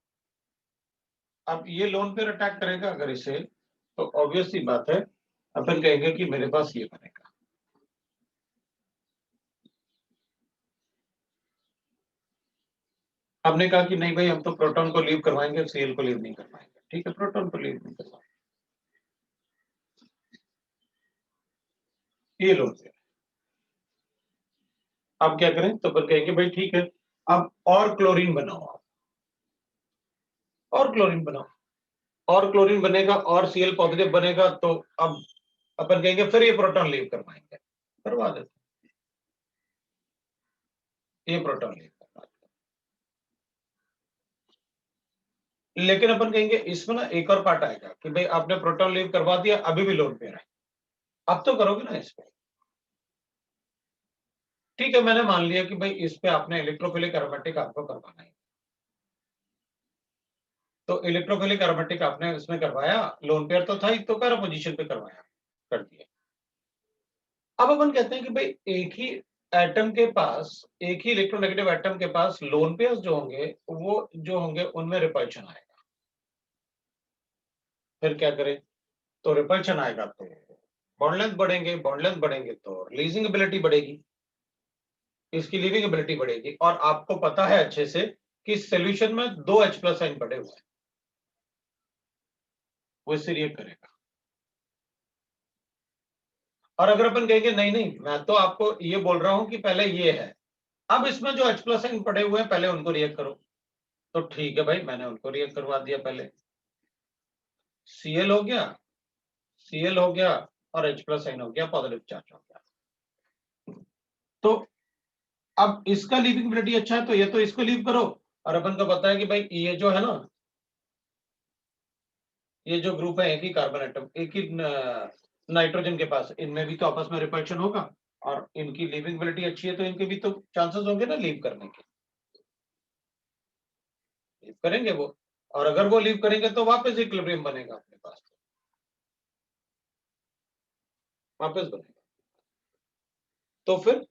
अब ये लोन पेयर अटैक करेगा अगर इसे, तो ऑब्वियस सी बात है अपन कहेंगे कि मेरे पास ये बनेगा। हमने कहा कि नहीं भाई हम तो प्रोटॉन को लीव करवाएंगे, Cl को लीव नहीं करवाएंगे, ठीक है, प्रोटॉन को लीव नहीं करवाएंगे, ये लोन पेयर। अब क्या करें, तो अपन कहेंगे भाई ठीक है, अब और क्लोरीन बनाओ आप, और क्लोरीन बनाओ, और क्लोरीन बनेगा और Cl पॉजिटिव बनेगा, तो अब अपन कहेंगे फिर ये प्रोटॉन लीव करवाएंगे, करवा देते, ये प्रोटॉन लीव करवा देते। लेकिन अपन कहेंगे इसमें ना एक और पार्ट आएगा कि भाई आपने प्रोटॉन लीव करवा दिया, अभी भी लोन पेयर है, अब तो करोगे ना इस पे। ठीक है, मैंने मान लिया कि भाई इस पे आपने इलेक्ट्रोफिलिक एरोमेटिक आपको करवाना है, तो इलेक्ट्रोफिलिक एरोमेटिक आपने इसमें करवाया, लोन पेयर तो था ही, तो पैरा पोजीशन पे करवाया, कर दिया। अब अपन कहते हैं कि भाई एक ही एटम के पास, एक ही इलेक्ट्रोनेगेटिव एटम के पास लोन पेयर्स जो होंगे वो जो होंगे उनमें रिपल्शन आएगा। फिर क्या करें, तो रिपल्शन आएगा तो बॉन्ड लेंथ बढ़ेंगे, बॉन्ड लेंथ बढ़ेंगे तो रिलीजिंग एबिलिटी बढ़ेगी, इसकी लीविंग एबिलिटी बढ़ेगी, और आपको पता है अच्छे से कि सॉल्यूशन में 2 H+ साइन पड़े हुए हैं, वो इससे रिएक्ट करेगा। और अगर अपन कहेंगे नहीं नहीं, मैं तो आपको ये बोल रहा हूं कि पहले ये है, अब इसमें जो H+ साइन पड़े हुए हैं पहले उनको रिएक्ट करो, तो ठीक है भाई, मैंने उनको रिएक्ट करवा दिया, पहले Cl हो गया, Cl हो गया, और H+ साइन हो गया, पॉजिटिव चार्ज हो गया। तो अब इसका लीविंग एबिलिटी अच्छा है, तो ये तो इसको लीव करो, और अपन को पता है कि भाई ये जो है ना, ये जो ग्रुप है एक ही कार्बन एटम, एक ही नाइट्रोजन के पास, इनमें भी तो आपस में रिपल्शन होगा, और इनकी लीविंग एबिलिटी अच्छी है तो इनके भी तो चांसेस होंगे ना लीव करने के, लीव करेंगे वो। और अगर वो लीव करेंगे तो वापस इक्विलिब्रियम बनेगा अपने पास, वापस बनेगा। तो फिर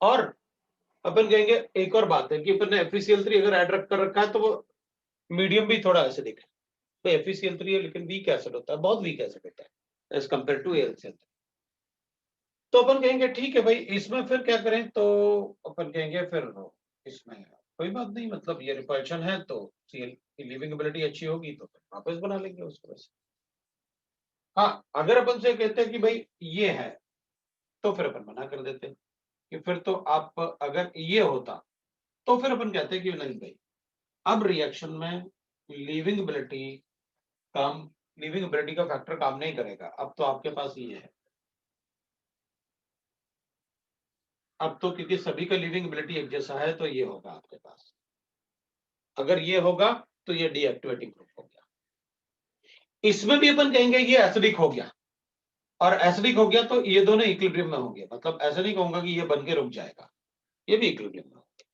और अपन कहेंगे एक और बात है कि अपन ने FeCl3 अगर ऐड कर रखा है तो वो मीडियम भी थोड़ा एसिडिक है। तो FeCl3 है लेकिन वीक एसिड होता है, बहुत वीक एसिड होता है एज कंपेयर टू AlCl3। तो अपन कहेंगे ठीक है भाई, इसमें फिर क्या करें, तो अपन कहेंगे फिर इसमें कोई बात नहीं, मतलब ये रिपल्शन है तो Cl की लिविंग एबिलिटी अच्छी होगी तो फिर वापस बना लेंगे उसको वैसे। हाँ, अगर अपन से कहते हैं कि भाई ये है तो फिर अपन मना कर देते हैं कि फिर तो आप अगर ये होता तो फिर अपन कहते हैं कि नहीं भाई, अब रिएक्शन में लिविंग एबिलिटी काम, लिविंग एबिलिटी का फैक्टर काम नहीं करेगा, अब तो आपके पास ये है। अब तो क्योंकि सभी का लिविंग एबिलिटी एक जैसा है तो ये होगा आपके पास। अगर ये होगा तो ये डीएक्टिवेटिंग ग्रुप हो गया। इसमें भी अपन कहेंगे ये एसिडिक हो गया, और एसिडिक हो गया तो ये दोनों इक्विलिब्रियम में होंगे, मतलब ऐसा नहीं कहूंगा कि ये बन के रुक जाएगा, ये भी इक्विलिब्रियम में होंगे।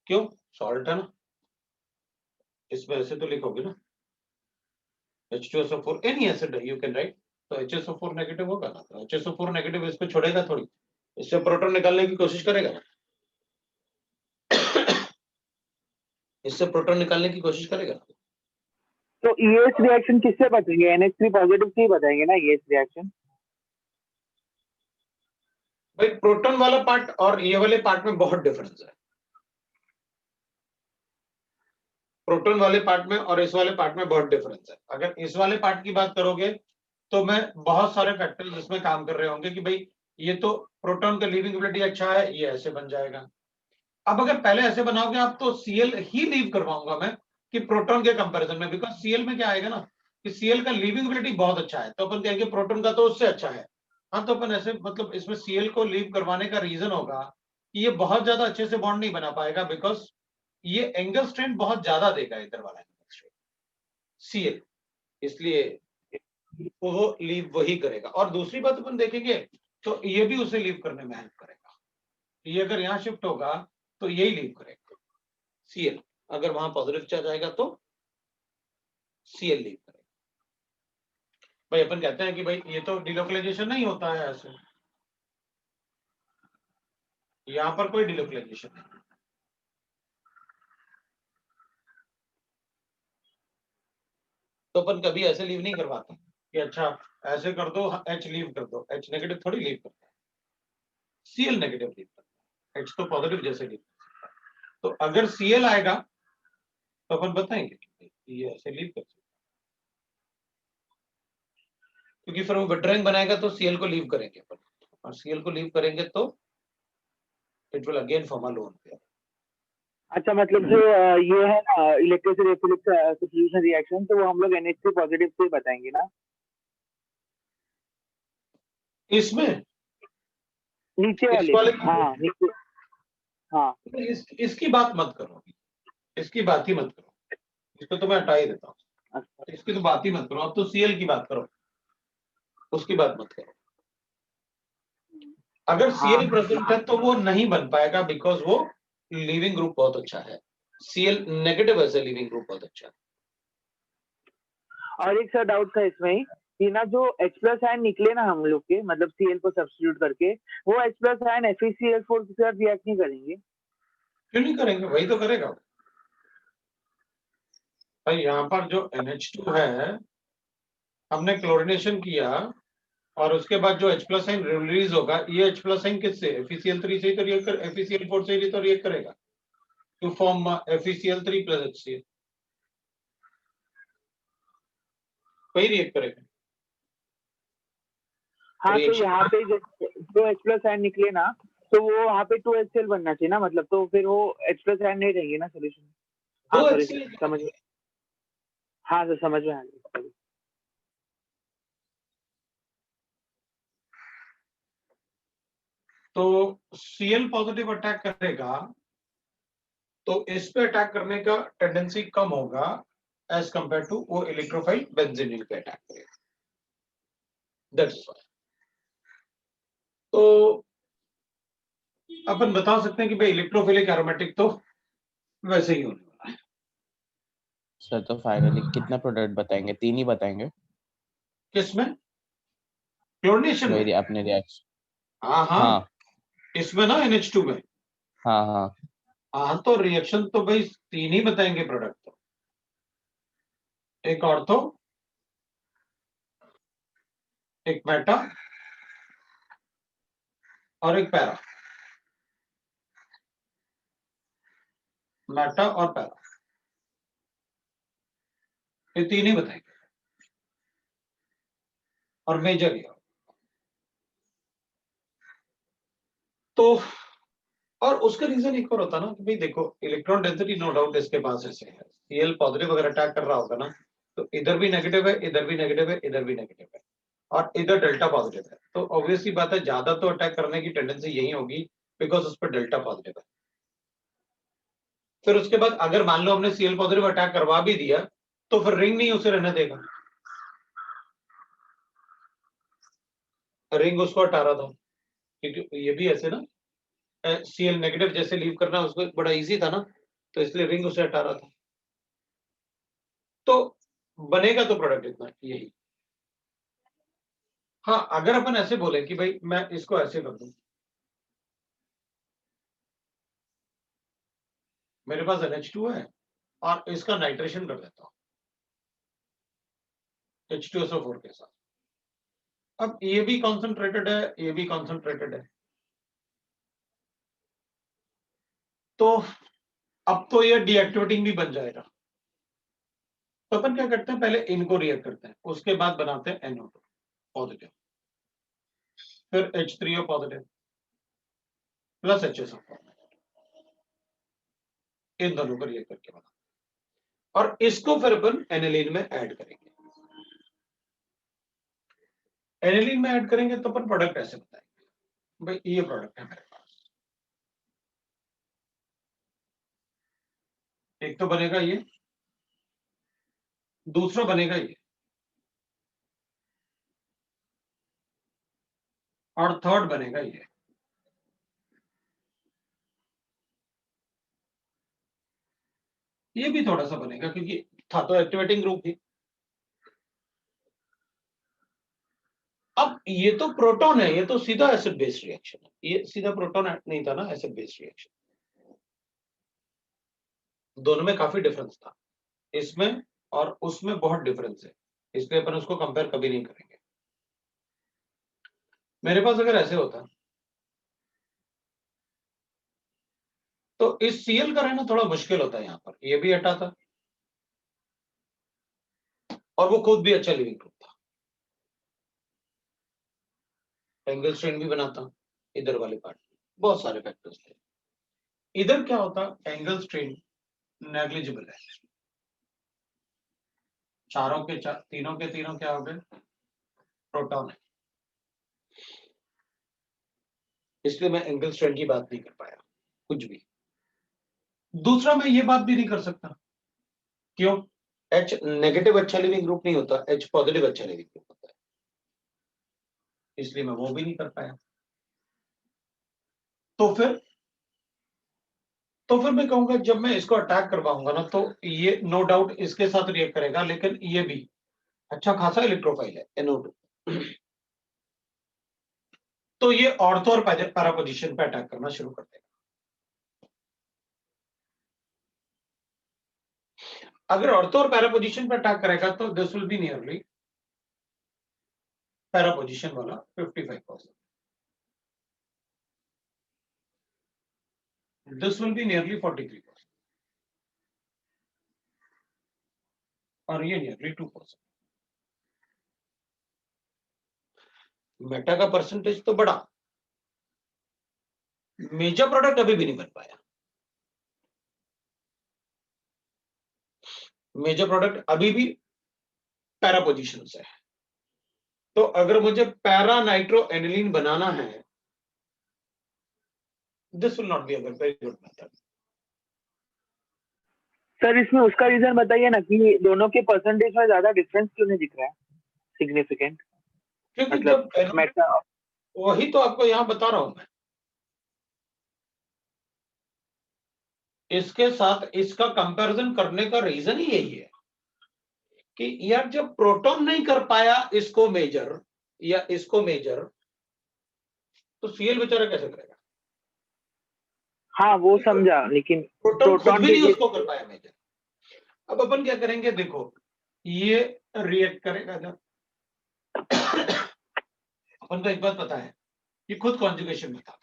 क्यों? सॉल्ट है ना, इसमें ऐसे तो लिखोगे ना H2SO4 एनी एसिड है, यू कैन राइट, तो HSO4 नेगेटिव होगा ना, तो HSO4 नेगेटिव इसको छोड़ेगा थोड़ी, इससे प्रोटॉन निकालने की कोशिश करेगा ना, इससे प्रोटॉन निकालने की कोशिश करेगा। तो ES रिएक्शन किससे बताएंगे? NH3 पॉजिटिव से ही बताएंगे ना ES रिएक्शन? भाई प्रोटॉन वाला पार्ट और ये वाले पार्ट में बहुत डिफरेंस है। प्रोटॉन वाले पार्ट में और इस वाले पार्ट में बहुत डिफरेंस है। अगर इस वाले पार्ट की बात करोगे तो मैं बहुत सारे फैक्टर्स इसमें काम कर रहे होंगे कि भाई ये तो प्रोटॉन का लिविंग एबिलिटी अच्छा है, ये ऐसे बन जाएगा। अब अगर पहले ऐसे बनाओगे आप तो Cl ही लीव करवाऊंगा मैं कि प्रोटॉन के कंपैरिजन में, बिकॉज Cl में क्या आएगा ना कि Cl का लिविंग एबिलिटी बहुत अच्छा है, तो अपन कहेंगे प्रोटॉन का तो उससे अच्छा है। हाँ, तो अपन ऐसे मतलब इसमें Cl को लीव करवाने का रीजन होगा कि ये बहुत ज्यादा अच्छे से बॉन्ड नहीं बना पाएगा, बिकॉज ये एंगल स्ट्रेंथ बहुत ज्यादा देगा इधर वाला एंगल स्ट्रेंथ Cl, इसलिए वो लीव वही करेगा। और दूसरी बात अपन देखेंगे तो ये भी उसे लीव करने में हेल्प करेगा, ये अगर यहाँ शिफ्ट होगा तो यही लीव करेगा Cl, अगर वहां पॉजिटिव चार्ज आएगा तो Cl लीव करेगा। भाई अपन कहते हैं कि भाई ये तो डिलोकलाइजेशन नहीं होता है ऐसे, यहां पर कोई डिलोकलाइजेशन नहीं, तो अपन कभी ऐसे लीव नहीं करवाते कि अच्छा ऐसे कर दो, H लीव कर दो, H नेगेटिव थोड़ी लीव करता है, Cl नेगेटिव लीव करता है, H तो पॉजिटिव जैसे लीव करता है। तो अगर Cl आएगा तो अपन बताएंगे कि ये ऐसे लीव कर सकते, क्योंकि फिर वो विड्रॉइंग बनाएगा तो Cl को लीव करेंगे अपन, और Cl को लीव करेंगे तो it will again form a lone pair. अच्छा, मतलब जो ये है ना इलेक्ट्रोफिलिक सब्स्टिट्यूशन रिएक्शन, तो वो हम लोग NH3 पॉजिटिव से ही बताएंगे ना? इसमें नीचे इस वाले वाले में, हाँ नीचे, हाँ। इसकी बात मत करो, इसकी बात ही मत करो, इसको तो मैं हटा ही देता हूँ, अच्छा, इसकी तो बात ही मत करो, अब तो Cl की बात करो, उसकी बात मत करो। अगर हाँ Cl प्रेजेंट है तो वो नहीं बन पाएगा, बिकॉज वो लिविंग ग्रुप बहुत अच्छा है, Cl negative as a leaving group बहुत अच्छा है। और एक सर डाउट था इसमें ही कि ना जो H+ आयन निकले ना हम लोग के, मतलब Cl को सब्स्टिट्यूट करके, वो H+ आयन FeCl4 के साथ रिएक्ट नहीं करेंगे? क्यों नहीं करेंगे, वही तो करेगा भाई। यहाँ पर जो NH2 है, हमने क्लोरिनेशन किया और उसके बाद जो H+ आयन रिलीज होगा, ये H+ आयन किससे, FeCl3 से ही तो रिएक्ट कर, FeCl4 से ही तो रिएक्ट करेगा to form FeCl3 plus HCl, वही रिएक्ट करेगा। हाँ, तो रिएक्शन यहाँ पे जो H+ आयन निकले ना, तो वो वहाँ पे 2HCl बनना चाहिए ना, मतलब तो फिर वो H+ आयन नहीं रहेंगे ना सोल्यूशन में? हाँ दो सॉरी, HCl, समझ में, हाँ सर समझ में आ गया। तो Cl पॉजिटिव अटैक करेगा तो इस पे अटैक करने का टेंडेंसी कम होगा एज कंपेयर टू वो इलेक्ट्रोफाइल बेंजीन पे अटैक करेगा, दैट्स व्हाई। तो अपन बता सकते हैं कि भाई इलेक्ट्रोफिलिक एरोमेटिक तो वैसे ही होने वाला है। सर तो फाइनली कितना प्रोडक्ट बताएंगे? 3 ही बताएंगे किसमें? क्लोरीनेशन में? वही अपने रिएक्शन। हाँ हाँ, हाँ इसमें ना NH2 में। हाँ हाँ हाँ तो रिएक्शन तो भाई 3 ही बताएंगे प्रोडक्ट तो। एक ऑर्थो, एक मेटा और एक पैरा। मेटा और पैरा, ये 3 ही बताएंगे और मेजर ये। तो और उसका रीजन एक और होता ना कि भाई देखो इलेक्ट्रॉन डेंसिटी नो डाउट इसके पास ऐसे है, Cl पॉजिटिव अगर अटैक कर रहा होगा ना तो इधर भी नेगेटिव है, इधर भी नेगेटिव है, इधर भी नेगेटिव है और इधर डेल्टा पॉजिटिव है, तो ऑब्वियसली बात है ज्यादा तो अटैक करने की टेंडेंसी यही होगी बिकॉज उस पर डेल्टा पॉजिटिव है। फिर उसके बाद अगर मान लो हमने Cl पॉजिटिव अटैक करवा भी दिया तो फिर रिंग नहीं उसे रहने देगा, रिंग उसको हटा रहा था क्योंकि ये भी ऐसे ना Cl नेगेटिव जैसे लीव करना उसको बड़ा इजी था ना, तो इसलिए रिंग उसे हटा रहा था। तो बनेगा तो प्रोडक्ट इतना यही। हाँ अगर अपन ऐसे बोले कि भाई मैं इसको ऐसे कर दूं, मेरे पास NH2 है और इसका नाइट्रेशन कर देता हूं H2SO4 के साथ। अब ये भी कॉन्सेंट्रेटेड है, ये भी कॉन्सेंट्रेटेड है, तो अब तो ये डीएक्टिवेटिंग भी बन जाएगा। तो अपन क्या करते हैं, पहले इनको रिएक्ट करते हैं, उसके बाद बनाते हैं NO2 पॉजिटिव, फिर H3O पॉजिटिव प्लस HSO4, इन दोनों को रिएक्ट करके बना और इसको फिर अपन एनिलीन में ऐड करेंगे। एनिलीन में ऐड करेंगे तो अपन प्रोडक्ट ऐसे बताएंगे, भाई ये प्रोडक्ट है मेरे पास, एक तो बनेगा ये, दूसरा बनेगा ये और थर्ड बनेगा ये भी थोड़ा सा बनेगा क्योंकि था तो एक्टिवेटिंग ग्रुप ही। अब ये तो प्रोटॉन है, ये तो सीधा एसिड बेस रिएक्शन है, ये सीधा प्रोटॉन नहीं था ना, एसिड बेस रिएक्शन। दोनों में काफी डिफरेंस था, इसमें और उसमें बहुत डिफरेंस है, इसलिए अपन उसको कंपेयर कभी नहीं करेंगे। मेरे पास अगर ऐसे होता तो इस Cl का रहना थोड़ा मुश्किल होता है, यहाँ पर ये भी हटा था और वो खुद भी अच्छा लिविंग ग्रुप था, एंगल स्ट्रेन भी बनाता इधर वाले पार्ट, बहुत सारे फैक्टर्स थे। इधर क्या होता, एंगल स्ट्रेन नेग्लिजिबल है, तीनों के तीनों क्या हो गए, प्रोटॉन है, इसलिए मैं एंगल स्ट्रेन की बात नहीं कर पाया कुछ भी। दूसरा मैं ये बात भी नहीं कर सकता, क्यों? H नेगेटिव अच्छा लिविंग ग्रुप नहीं होता, H पॉजिटिव अच्छा लिविंग ग्रुप होता है, इसलिए मैं वो भी नहीं कर पाया। तो फिर मैं कहूंगा जब मैं इसको अटैक करवाऊंगा ना तो ये नो डाउट इसके साथ रिएक्ट करेगा, लेकिन ये भी अच्छा खासा इलेक्ट्रोफाइल है NO2 तो ये ऑर्थो और पैरा पोजीशन पे अटैक करना शुरू कर देगा। अगर ऑर्थो और पैरा पोजीशन पे अटैक करेगा तो this will be nearly para position वाला 55%, दिस विल बी नियरली 43% और ये नियरली 2%। मेटा का परसेंटेज तो बड़ा, मेजर प्रोडक्ट अभी भी नहीं बन पाया, मेजर प्रोडक्ट अभी भी पैरा पोजीशन से है। तो अगर मुझे पैरा नाइट्रो एनिलीन बनाना है, this will not be a very good method. Sir इसमें उसका रीजन बताइए ना कि दोनों के परसेंटेज में ज्यादा डिफरेंस क्यों नहीं दिख रहा है सिग्निफिकेंट, क्योंकि मतलब जब मेटा। वही तो आपको यहां बता रहा हूं मैं, इसके साथ इसका कंपैरिजन करने का रीजन ही यही है। कि यार जब प्रोटॉन नहीं कर पाया इसको मेजर या इसको मेजर, तो सीएल बेचारा कैसे करेगा? हाँ वो समझा, लेकिन प्रोटॉन खुद प्रोटॉन भी के नहीं लिए उसको कर पाया मेजर। अब अपन क्या करेंगे, देखो ये रिएक्ट करेगा जब अपन को एक बात पता है, ये खुद कॉन्जुगेशन में था,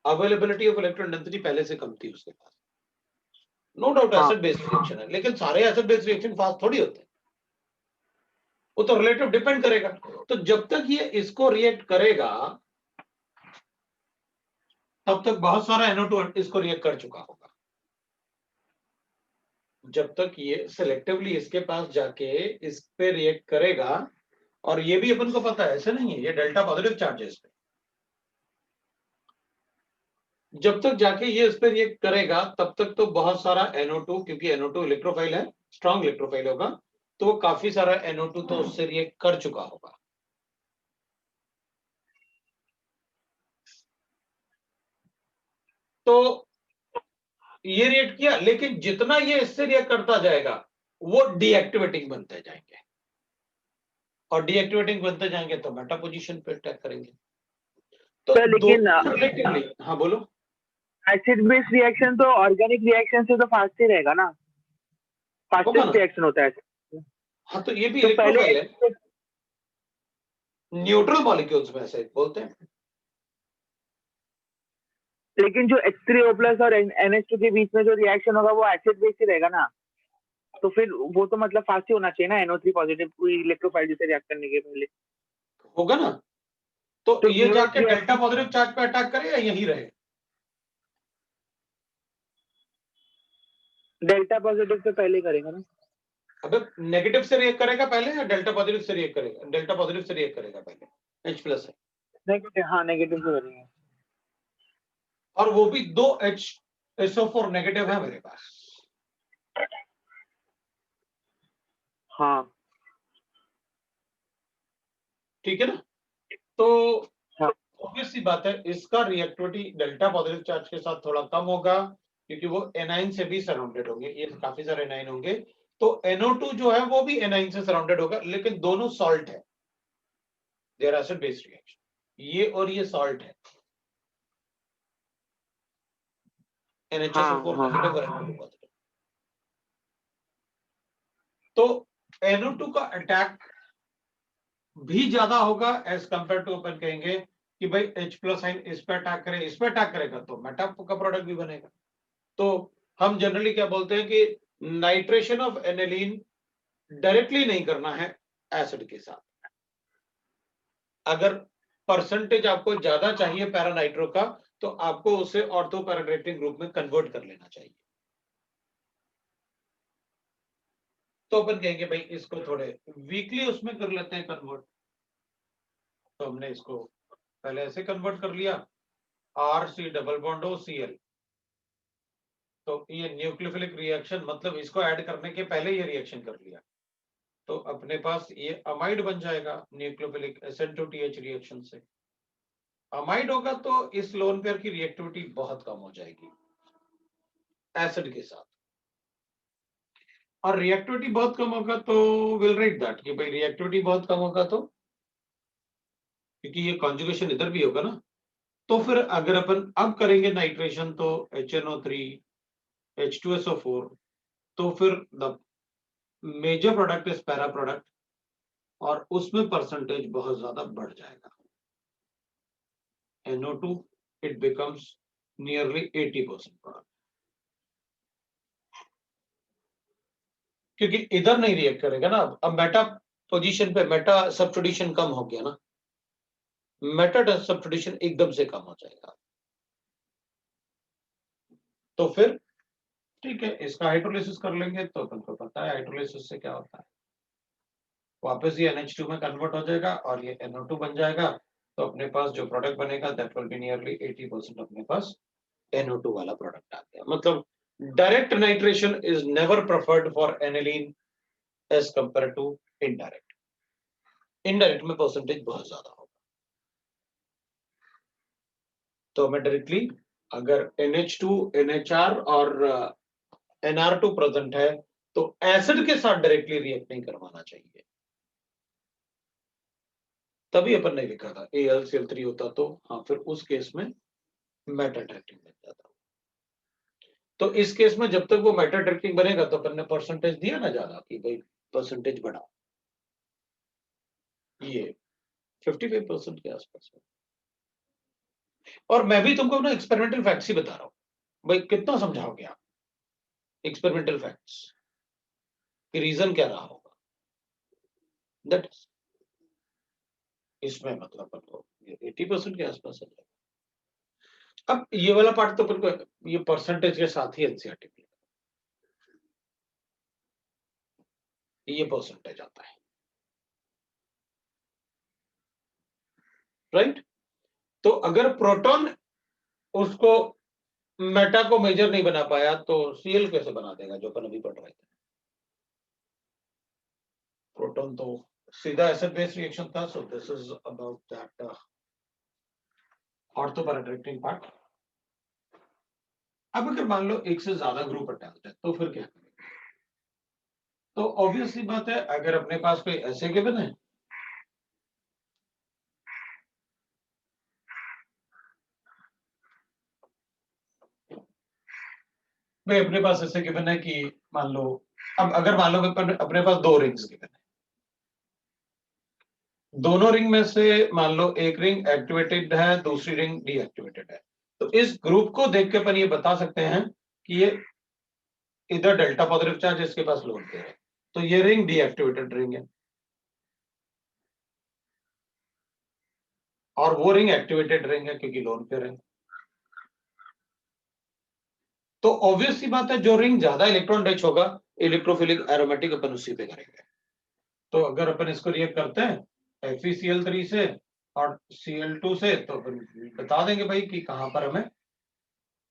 अवेलेबिलिटी ऑफ इलेक्ट्रॉन डेंसिटी पहले से कम थी उसके पास, नो डाउट हाँ। एसिड बेस्ड रिएक्शन है, लेकिन सारे एसिड बेस्ड रिएक्शन फास्ट थोड़ी होते हैं, वो तो रिलेटिव डिपेंड करेगा। तो जब तक ये इसको रिएक्ट करेगा तब तक बहुत सारा NO2 इसको रिएक्ट कर चुका होगा। जब तक ये सिलेक्टिवली इसके पास जाके इस पे रिएक्ट करेगा, और ये भी अपन को पता है, ऐसे नहीं है, ये डेल्टा पॉजिटिव चार्ज है इस पे, जब तक जाके ये इस पे रिएक्ट करेगा तब तक तो बहुत सारा NO2, क्योंकि NO2 इलेक्ट्रोफाइल है, स्ट्रॉन्ग इलेक्ट्रोफाइल होगा, तो वो काफी सारा NO2 तो उससे रिएक्ट कर चुका होगा। तो ये रिएक्ट किया, लेकिन जितना ये इससे रिएक्ट करता जाएगा वो डीएक्टिवेटिंग बनते जाएंगे, और डीएक्टिवेटिंग बनते जाएंगे तो मेटा पोजीशन पे अटैक करेंगे। तो सर, लेकिन रिलेटिवली, हाँ बोलो। एसिड बेस्ड रिएक्शन तो ऑर्गेनिक रिएक्शन से तो फास्ट ही रहेगा ना, होगा फास्टेस्ट ना? रिएक्शन होता है। हाँ, तो ये भी तो पहले इलेक्ट्रोफाइल है, न्यूट्रल मॉलिक्यूल्स में ऐसे बोलते हैं। लेकिन जो H3O+ और NH2 के बीच में जो रिएक्शन होगा वो एसिड बेस्ड ही रहेगा ना, तो फिर वो तो मतलब फास्ट ही होना चाहिए ना, NO3 पॉजिटिव कोई इलेक्ट्रोफाइल से रिएक्ट करने के पहले। होगा ना? तो तो ये जाके reaction- डेल्टा पॉजिटिव चार्ज पे अटैक करे या यहीं रहे? डेल्टा पॉजिटिव पे पहले करेगा ना। अबे नेगेटिव से रिएक्ट करेगा पहले या डेल्टा पॉजिटिव से रिएक्ट करेगा? डेल्टा पॉजिटिव से रिएक्ट करेगा पहले, H+ है, नेगेटिव, हाँ नेगेटिव से करेंगे। और वो भी 2 SO4 नेगेटिव है मेरे पास। हाँ ठीक है ना? तो हाँ ऑब्वियस सी बात है, इसका रिएक्टिविटी डेल्टा पॉजिटिव चार्ज के साथ थोड़ा कम होगा, क्योंकि वो एनाइन से भी सराउंडेड होंगे, ये काफी सारे एनाइन होंगे, तो NO2 जो है वो भी एनाइन से सराउंडेड होगा, लेकिन दोनों सॉल्ट है, they are acid based reaction, ये और ये सॉल्ट है, NHSO4 हाँ नेगेटिव और NO2 पॉजिटिव। तो NO2 का अटैक भी ज्यादा होगा एज कंपेयर टू, अपन कहेंगे कि भाई H+ आइन इस पे अटैक करे, इस पे अटैक करेगा तो मेटा का प्रोडक्ट भी बनेगा। तो हम जनरली क्या बोलते हैं कि नाइट्रेशन ऑफ एनिलीन डायरेक्टली नहीं करना है एसिड के साथ। अगर परसेंटेज आपको ज्यादा चाहिए पैरानाइट्रो का, तो आपको उसे ऑर्थो पैरानाइट्रिक ग्रुप में कन्वर्ट कर लेना चाहिए। तो अपन कहेंगे भाई इसको थोड़े वीकली उसमें कर लेते हैं कन्वर्ट। तो हमने इसको पहले ऐसे कन्वर्ट कर लिया, RC+CL, तो ये न्यूक्लियोफिलिक रिएक्शन, मतलब इसको ऐड करने के पहले ये रिएक्शन कर लिया, तो अपने पास ये अमाइड बन जाएगा न्यूक्लियोफिलिक SN2TH रिएक्शन से। अमाइड होगा तो इस लोन पेयर की रिएक्टिविटी बहुत कम हो जाएगी एसिड के साथ, और रिएक्टिविटी बहुत कम होगा तो विल राइट दैट कि भाई रिएक्टिविटी बहुत कम होगा, तो क्योंकि ये कॉन्जुगेशन इधर भी होगा ना, तो फिर अगर अपन अब करेंगे नाइट्रेशन तो HNO3 H2SO4, तो फिर the major product is para product, और उसमें परसेंटेज बहुत ज्यादा बढ़ जाएगा, NO2 it becomes nearly 80% product, क्योंकि इधर नहीं रिएक्ट करेगा ना। अब मेटा पोजीशन पे मेटा सब्स्टिट्यूशन कम हो गया ना, मेटा सब्स्टिट्यूशन एकदम से कम हो जाएगा, तो फिर ठीक है, इसका हाइड्रोलिसिस कर लेंगे तो अपन को पता है हाइड्रोलिसिस से क्या होता है, वापस ये NH2 में कन्वर्ट हो जाएगा और ये NO2 बन जाएगा, तो अपने पास जो प्रोडक्ट बनेगा दैट विल बी नियरली 80% अपने पास NO2 वाला प्रोडक्ट आ गया। मतलब direct nitration is never preferred for aniline as compare to indirect. Indirect में परसेंटेज बहुत ज्यादा होगा, तो हमें डायरेक्टली अगर NH2 NHR और NR2 प्रेजेंट है तो एसिड के साथ डायरेक्टली रिएक्ट नहीं करवाना चाहिए, तभी अपन ने लिखा था AlCl3 होता तो हाँ फिर उस केस में मेटाट्रैक्टिंग बन जाता। तो इस केस में जब तक वो मेटाट्रैक्टिंग बनेगा तो अपन ने परसेंटेज दिया ना ज्यादा कि भाई परसेंटेज बढ़ा, ये 55% के आसपास है। और मैं भी तुमको ना एक्सपेरिमेंटल फैक्ट्स ही बता रहा हूं भाई, कितना समझाओगे आप एक्सपेरिमेंटल फैक्ट्स कि रीजन क्या रहा होगा, दैट इसमें मतलब अपन को 80% के आसपास आ जाएगा। अब ये वाला पार्ट तो अपन को ये परसेंटेज के साथ ही एनसीईआरटी में ये परसेंटेज आता है, राइट। तो अगर प्रोटॉन उसको मेटा को मेजर नहीं बना पाया तो सीएल कैसे बना देगा, जो अपन अभी पढ़ रहे थे। प्रोटॉन तो सीधा एसिड बेस रिएक्शन था, so this is about that ortho para directing part. अब अगर मान लो एक से ज्यादा ग्रुप अटैच है तो फिर क्या करेंगे, तो ऑब्वियसली बात है अगर अपने पास कोई ऐसे गिवन है भाई, अपने पास ऐसे गिवन है कि मान लो अब अगर मान लो अपने पास दो रिंग्स गिवन है, दोनों रिंग में से मान लो एक रिंग एक्टिवेटेड है दूसरी रिंग डीएक्टिवेटेड है, तो इस ग्रुप को देख के अपन ये बता सकते हैं कि ये इधर डेल्टा पॉजिटिव चार्ज इसके पास लोन पेयर है, तो ये रिंग डीएक्टिवेटेड रिंग है और वो रिंग एक्टिवेटेड रिंग है क्योंकि लोन पेयर है। तो ऑब्वियस सी बात है जो रिंग ज्यादा इलेक्ट्रॉन रिच होगा इलेक्ट्रोफिलिक एरोमेटिक अपन उसी पे करेंगे। तो अगर अपन इसको रिएक्ट करते हैं FeCl3 से और Cl2 से तो अपन बता देंगे भाई कि कहां पर हमें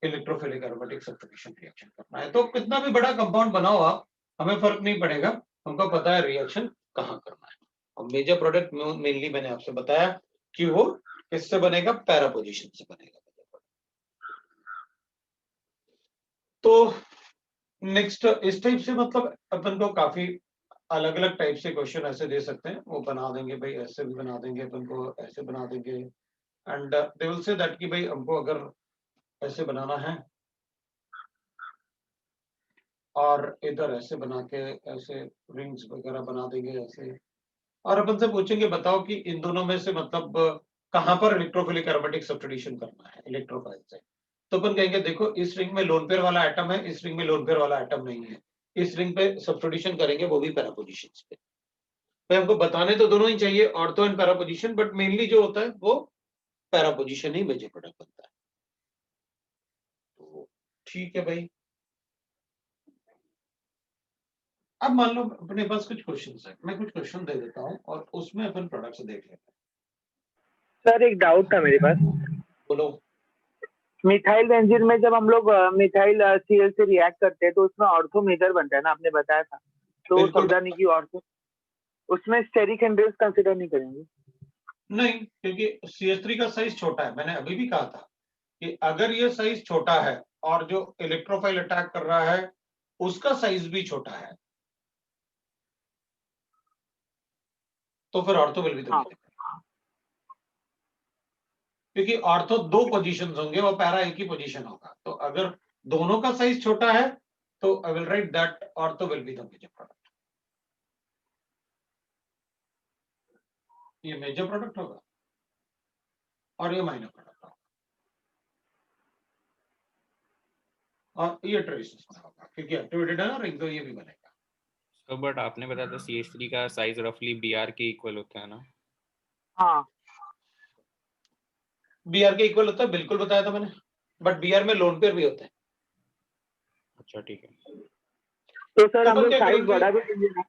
इलेक्ट्रोफिलिक एरोमेटिक सब्स्टिट्यूशन रिएक्शन करना है। तो कितना भी बड़ा कंपाउंड बनाओ आप, हमें फर्क नहीं पड़ेगा, हमको पता है रिएक्शन कहां करना है। और मेजर प्रोडक्ट मेनली मैंने आपसे बताया कि वो किससे बनेगा, पैरा पोजीशन से बनेगा। तो नेक्स्ट इस टाइप से मतलब अपन को काफी अलग अलग टाइप से क्वेश्चन ऐसे दे सकते हैं, वो बना देंगे भाई, ऐसे भी बना देंगे अपन को, ऐसे बना देंगे and they will say that कि भाई हमको अगर ऐसे बनाना है और इधर ऐसे बना के ऐसे रिंग्स वगैरह बना देंगे ऐसे, और अपन से पूछेंगे बताओ कि इन दोनों में से मतलब कहां पर इलेक्ट्रोफिलिक एरोमेटिक सब्स्टिट्यूशन करना है इलेक्ट्रोफाइल से, तो अपन कहेंगे देखो इस रिंग में लोन पेयर वाला एटम है, इस रिंग में लोन पेयर वाला एटम नहीं है, इस रिंग पे सब्स्टिट्यूशन करेंगे वो भी पैरा पोजीशंस पे। भाई हमको बताने तो दोनों ही चाहिए ortho and para position, but mainly जो होता है वो पैरा पोजीशन ही मेजर प्रोडक्ट बनता है। तो ठीक है भाई, अब मान लो अपने पास कुछ क्वेश्चंस है, मैं कुछ क्वेश्चन दे देता हूँ और उसमें अपन प्रोडक्ट्स देख लेते हैं। सर एक डाउट था मेरे पास, बोलो। मिथाइल बेंजीन में जब हम लोग मिथाइल Cl से रिएक्ट करते हैं तो उसमें ऑर्थो मेजर बनता है ना, आपने बताया था, तो बिल्कुल समझा नहीं कि ऑर्थो उसमें स्टेरिक एंड्रेस कंसिडर नहीं करेंगे। नहीं, क्योंकि CH3 का साइज छोटा है, मैंने अभी भी कहा था कि अगर ये साइज छोटा है और जो इलेक्ट्रोफाइल अटैक कर रहा है उसका साइज भी छोटा है तो फिर ortho will be the major, क्योंकि ऑर्थो दो पोजीशंस होंगे और पैरा एक ही पोजीशन होगा। तो अगर दोनों का साइज छोटा है तो I will write that ortho will be the major product, ये मेजर प्रोडक्ट होगा और ये माइनर प्रोडक्ट होगा और ये ट्रेसेस में होगा क्योंकि एक्टिवेटेड है ना रिंग, तो ये भी बनेगा। तो बट आपने बताया था CH3 का साइज रफली Br के इक्वल होता है ना। हाँ Br के इक्वल होता है, बिल्कुल बताया था मैंने, बट Br में लोन पेयर भी होते हैं। अच्छा ठीक है, तो सर तो हम अपन लोग क्या साइज करेंगे, बढ़ा भी देंगे ना,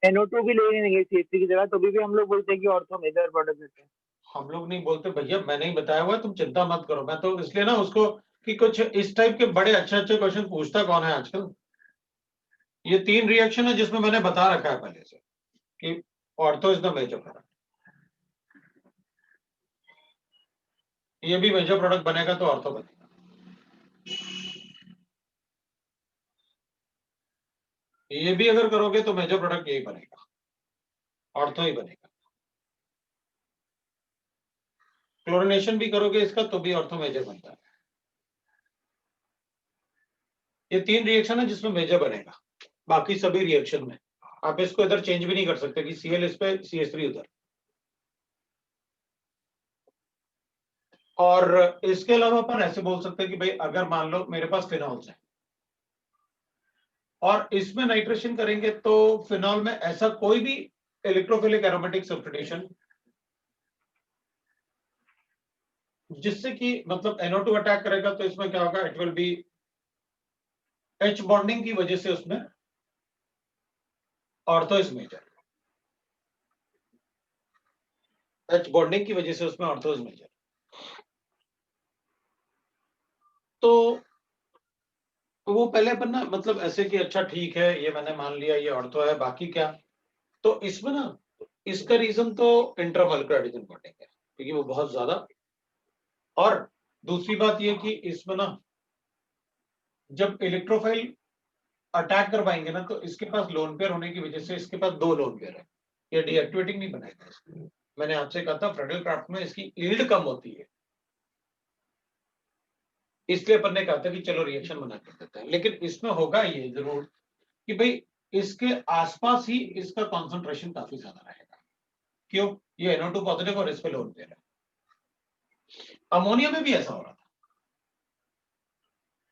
NO2 भी ले लेंगे CH3 की जगह, तो भी हम लोग बोलते हैं कि ऑर्थो मेजर प्रोडक्ट देते हैं। हम लोग नहीं बोलते भैया, मैंने ही बताया हुआ है, तुम चिंता मत करो। मैं तो इसलिए ना उसको कि कुछ इस टाइप के बड़े अच्छे अच्छे क्वेश्चन पूछता कौन है आजकल। ये 3 रिएक्शन है जिसमें मैंने बता रखा है पहले से कि ortho is the major product, ये भी मेजर प्रोडक्ट बनेगा तो ऑर्थो बनेगा। ये भी अगर करोगे तो मेजर प्रोडक्ट यही बनेगा, ऑर्थो ही बनेगा। क्लोरिनेशन भी करोगे इसका तो भी ऑर्थो मेजर बनता है। ये 3 रिएक्शन है जिसमें मेजर बनेगा, बाकी सभी रिएक्शन में आप इसको इधर चेंज भी नहीं कर सकते कि Cl इस पे CH3 उधर। और इसके अलावा अपन ऐसे बोल सकते हैं कि भाई अगर मान लो मेरे पास फिनॉल्स है और इसमें नाइट्रेशन करेंगे तो फिनॉल में ऐसा कोई भी इलेक्ट्रोफिलिक एरोमेटिक सब्स्टिट्यूशन जिससे कि मतलब NO2 अटैक करेगा तो इसमें क्या होगा, it will be H bonding की वजह से उसमें ortho is major, H bonding की वजह से उसमें ऑर्थो इज मेजर। तो वो पहले अपन ना मतलब ऐसे कि अच्छा ठीक है ये मैंने मान लिया ये ऑर्थो है, बाकी क्या, तो इसमें ना इसका रीजन तो इंट्रामोलिकुलर हाइड्रोजन बॉन्डिंग है क्योंकि वो बहुत ज्यादा। और दूसरी बात ये कि इसमें ना जब इलेक्ट्रोफाइल अटैक कर पाएंगे ना तो इसके पास लोन पेयर होने की वजह से इसके पास 2 लोन पेयर है, ये डीएक्टिवेटिंग नहीं बनाएगा इसको। मैंने आपसे कहा था फ्रेडल क्राफ्ट में इसकी यील्ड कम होती है, इसलिए अपन ने कहा था कि चलो रिएक्शन बना कर देते हैं। लेकिन इसमें होगा ये जरूर कि भाई इसके आसपास ही इसका कॉन्सेंट्रेशन काफी ज्यादा रहेगा। क्यों, ये NO2 पॉजिटिव और इस पे लोन पेयर है। अमोनिया में भी ऐसा हो रहा था,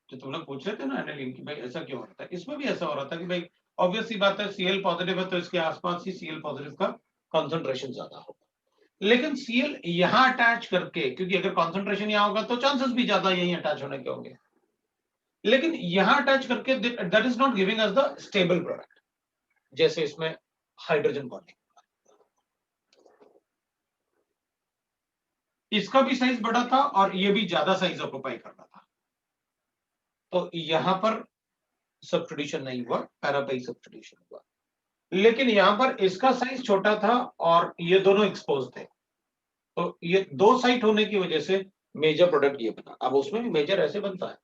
जो तुम लोग पूछ रहे थे ना एनालिन की भाई ऐसा क्यों होता है, इसमें भी ऐसा हो रहा था कि भाई ऑब्वियस सी बात है Cl पॉजिटिव है तो इसके आसपास ही Cl पॉजिटिव का कॉन्सेंट्रेशन ज्यादा होगा। लेकिन Cl यहां अटैच करके, क्योंकि अगर कॉन्सेंट्रेशन यहां होगा तो चांसेस भी ज्यादा यहीं अटैच होने के होंगे, लेकिन यहां अटैच करके that is not giving us the stable product जैसे इसमें हाइड्रोजन बॉन्डिंग। इसका भी साइज बड़ा था और ये भी ज्यादा साइज ऑक्यूपाई कर रहा था, तो यहां पर सब्स्टिट्यूशन नहीं हुआ, पैरापाई सब्स्टिट्यूशन हुआ। लेकिन यहां पर इसका साइज छोटा था और ये दोनों एक्सपोज थे, तो ये 2 साइट होने की वजह से मेजर प्रोडक्ट ये बना। अब उसमें भी मेजर ऐसे बनता है,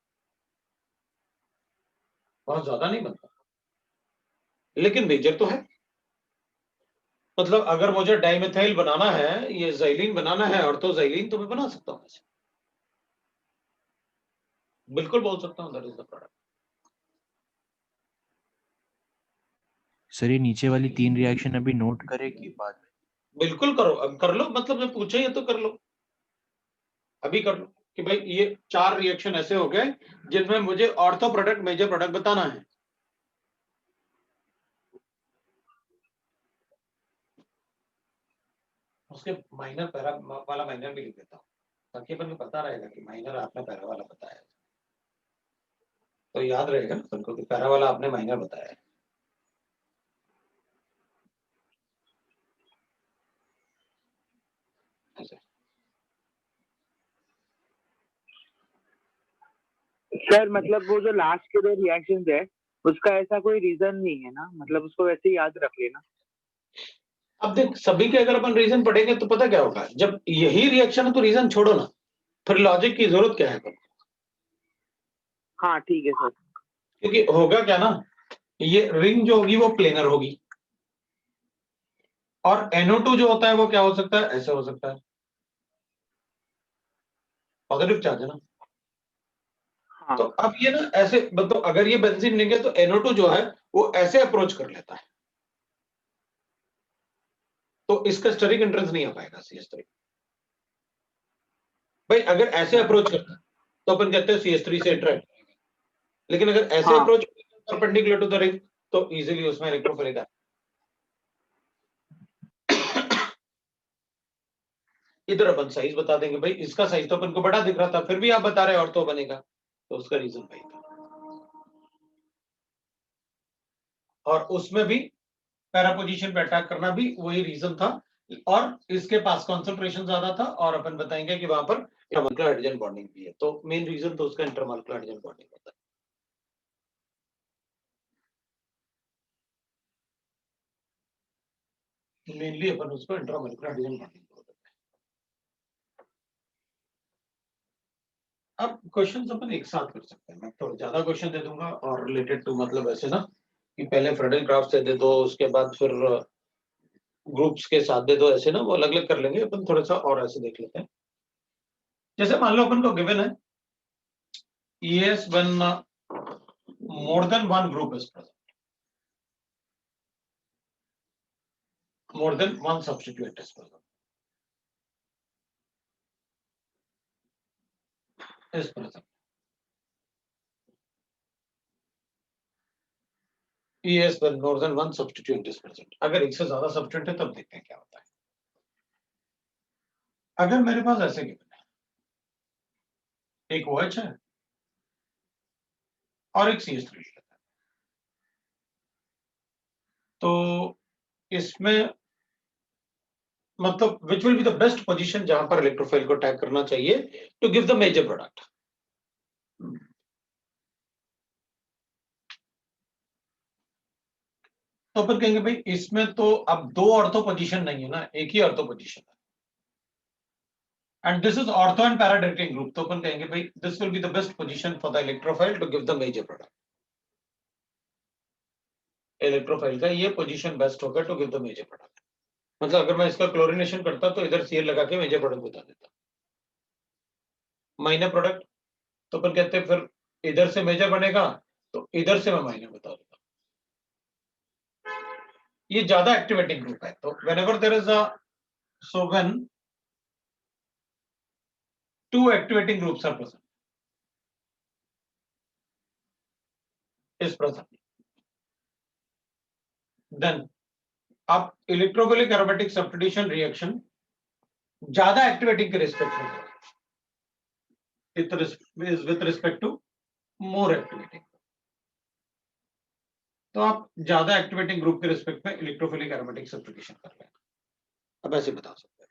बहुत ज्यादा नहीं बनता, लेकिन मेजर तो है। मतलब अगर मुझे डाइमेथाइल बनाना है, ये ज़ाइलीन बनाना है और तो ज़ाइलीन तो मैं बना सकता हूं ऐसे, बिल्कुल बोल सकता हूं that is the product. Sir ये नीचे वाली 3 रिएक्शन अभी नोट करें कि बाद में? बिल्कुल करो, अब कर लो, मतलब मैं पूछा ये तो कर लो, अभी कर लो कि भाई ये 4 रिएक्शन ऐसे हो गए जिनमें मुझे ऑर्थो प्रोडक्ट मेजर प्रोडक्ट बताना है। उसके माइनर पैरा वाला माइनर भी लिख देता हूँ ताकि अपन को पता रहेगा कि माइनर आपने पैरा वाला बताया, तो याद रहेगा ना अपन को कि पैरा वाला आपने माइनर बताया है। ऐसे सर मतलब वो जो लास्ट के 2 रिएक्शंस है उसका ऐसा कोई रीजन नहीं है ना, मतलब उसको वैसे ही याद रख लेना। अब देख सभी के अगर अपन रीजन पढ़ेंगे तो पता क्या होगा, जब यही रिएक्शन है तो रीजन छोड़ो ना, फिर लॉजिक की जरूरत क्या है अपन को? हाँ ठीक है सर। क्योंकि होगा क्या ना, ये रिंग जो होगी वो प्लेनर होगी और NO2 जो होता है वो क्या हो सकता है, ऐसे हो सकता है, पॉजिटिव चार्ज है ना। हाँ तो अब ये ना ऐसे मतलब अगर ये बेंजीन लेंगे तो NO2 जो है वो ऐसे अप्रोच कर लेता है, तो इसका स्टेरिक एंट्रेंस नहीं आ पाएगा CH3। भाई अगर ऐसे अप्रोच करता है तो अपन कहते हैं CH3 से इंटरेक्ट, लेकिन अगर ऐसे हाँ approach perpendicular to the ring तो इजीली उसमें इलेक्ट्रोफिलिक है। इधर अपन साइज बता देंगे, भाई इसका साइज तो अपन को बड़ा दिख रहा था फिर भी आप बता रहे और तो बनेगा, तो उसका रीजन वही था। और उसमें भी पैरा पोजीशन पे अटैक करना भी वही रीजन था, और इसके पास कॉन्सेंट्रेशन ज्यादा था और अपन बताएंगे कि वहां पर इंटरमॉलिक्यूलर हाइड्रोजन बॉन्डिंग भी है, तो मेन रीजन तो उसका इंटरमॉलिक्यूलर हाइड्रोजन बॉन्डिंग होता है। मेनली अपन उसको इंटरमॉलिक्यूलर हाइड्रोजन बॉन्डिंग बोलते हैं। अब क्वेश्चंस अपन एक साथ कर सकते हैं, मैं थोड़ा ज्यादा क्वेश्चन दे दूंगा और रिलेटेड टू मतलब ऐसे ना कि पहले फ्रेडल ग्राफ से दे दो, उसके बाद फिर ग्रुप्स के साथ दे दो, ऐसे ना वो अलग अलग कर लेंगे अपन, थोड़ा सा और ऐसे देख लेते हैं। जैसे मान लो अपन को गिवन है ES when more than one group is present, more than one substituent is present, is present. ES when more than one substituent is present. अगर एक से ज्यादा substituent है तब देखते हैं क्या होता है। अगर मेरे पास ऐसे गिवन है, एक OH है और एक CH3 है, तो इसमें मतलब which will be the best position जहां पर इलेक्ट्रोफाइल को टैग करना चाहिए to give the major product. तो अपन कहेंगे भाई इसमें तो अब दो ऑर्थो पोजीशन नहीं है ना, एक ही ऑर्थो पोजीशन है, and this is ortho and para directing group, तो अपन कहेंगे भाई this will be the best position for the electrophile to give the major product. Electrophile का ये पोजीशन बेस्ट होगा to give the major product. मतलब अगर मैं इसका क्लोरीनेशन करता तो इधर Cl लगा के मेजर प्रोडक्ट बता देता, माइनर प्रोडक्ट, तो अपन कहते हैं फिर इधर से मेजर बनेगा तो इधर से मैं माइनर बता देता। ये ज्यादा एक्टिवेटिंग ग्रुप है, तो whenever there is a so when two activating groups are present, is present, then आप इलेक्ट्रोफिलिक एरोमेटिक सब्स्टिट्यूशन रिएक्शन ज्यादा एक्टिवेटिंग के रिस्पेक्ट में with respect to more activating, तो आप ज्यादा एक्टिवेटिंग ग्रुप के रिस्पेक्ट में इलेक्ट्रोफिलिक एरोमेटिक सब्स्टिट्यूशन कर लें। अब ऐसे बता सकते हैं,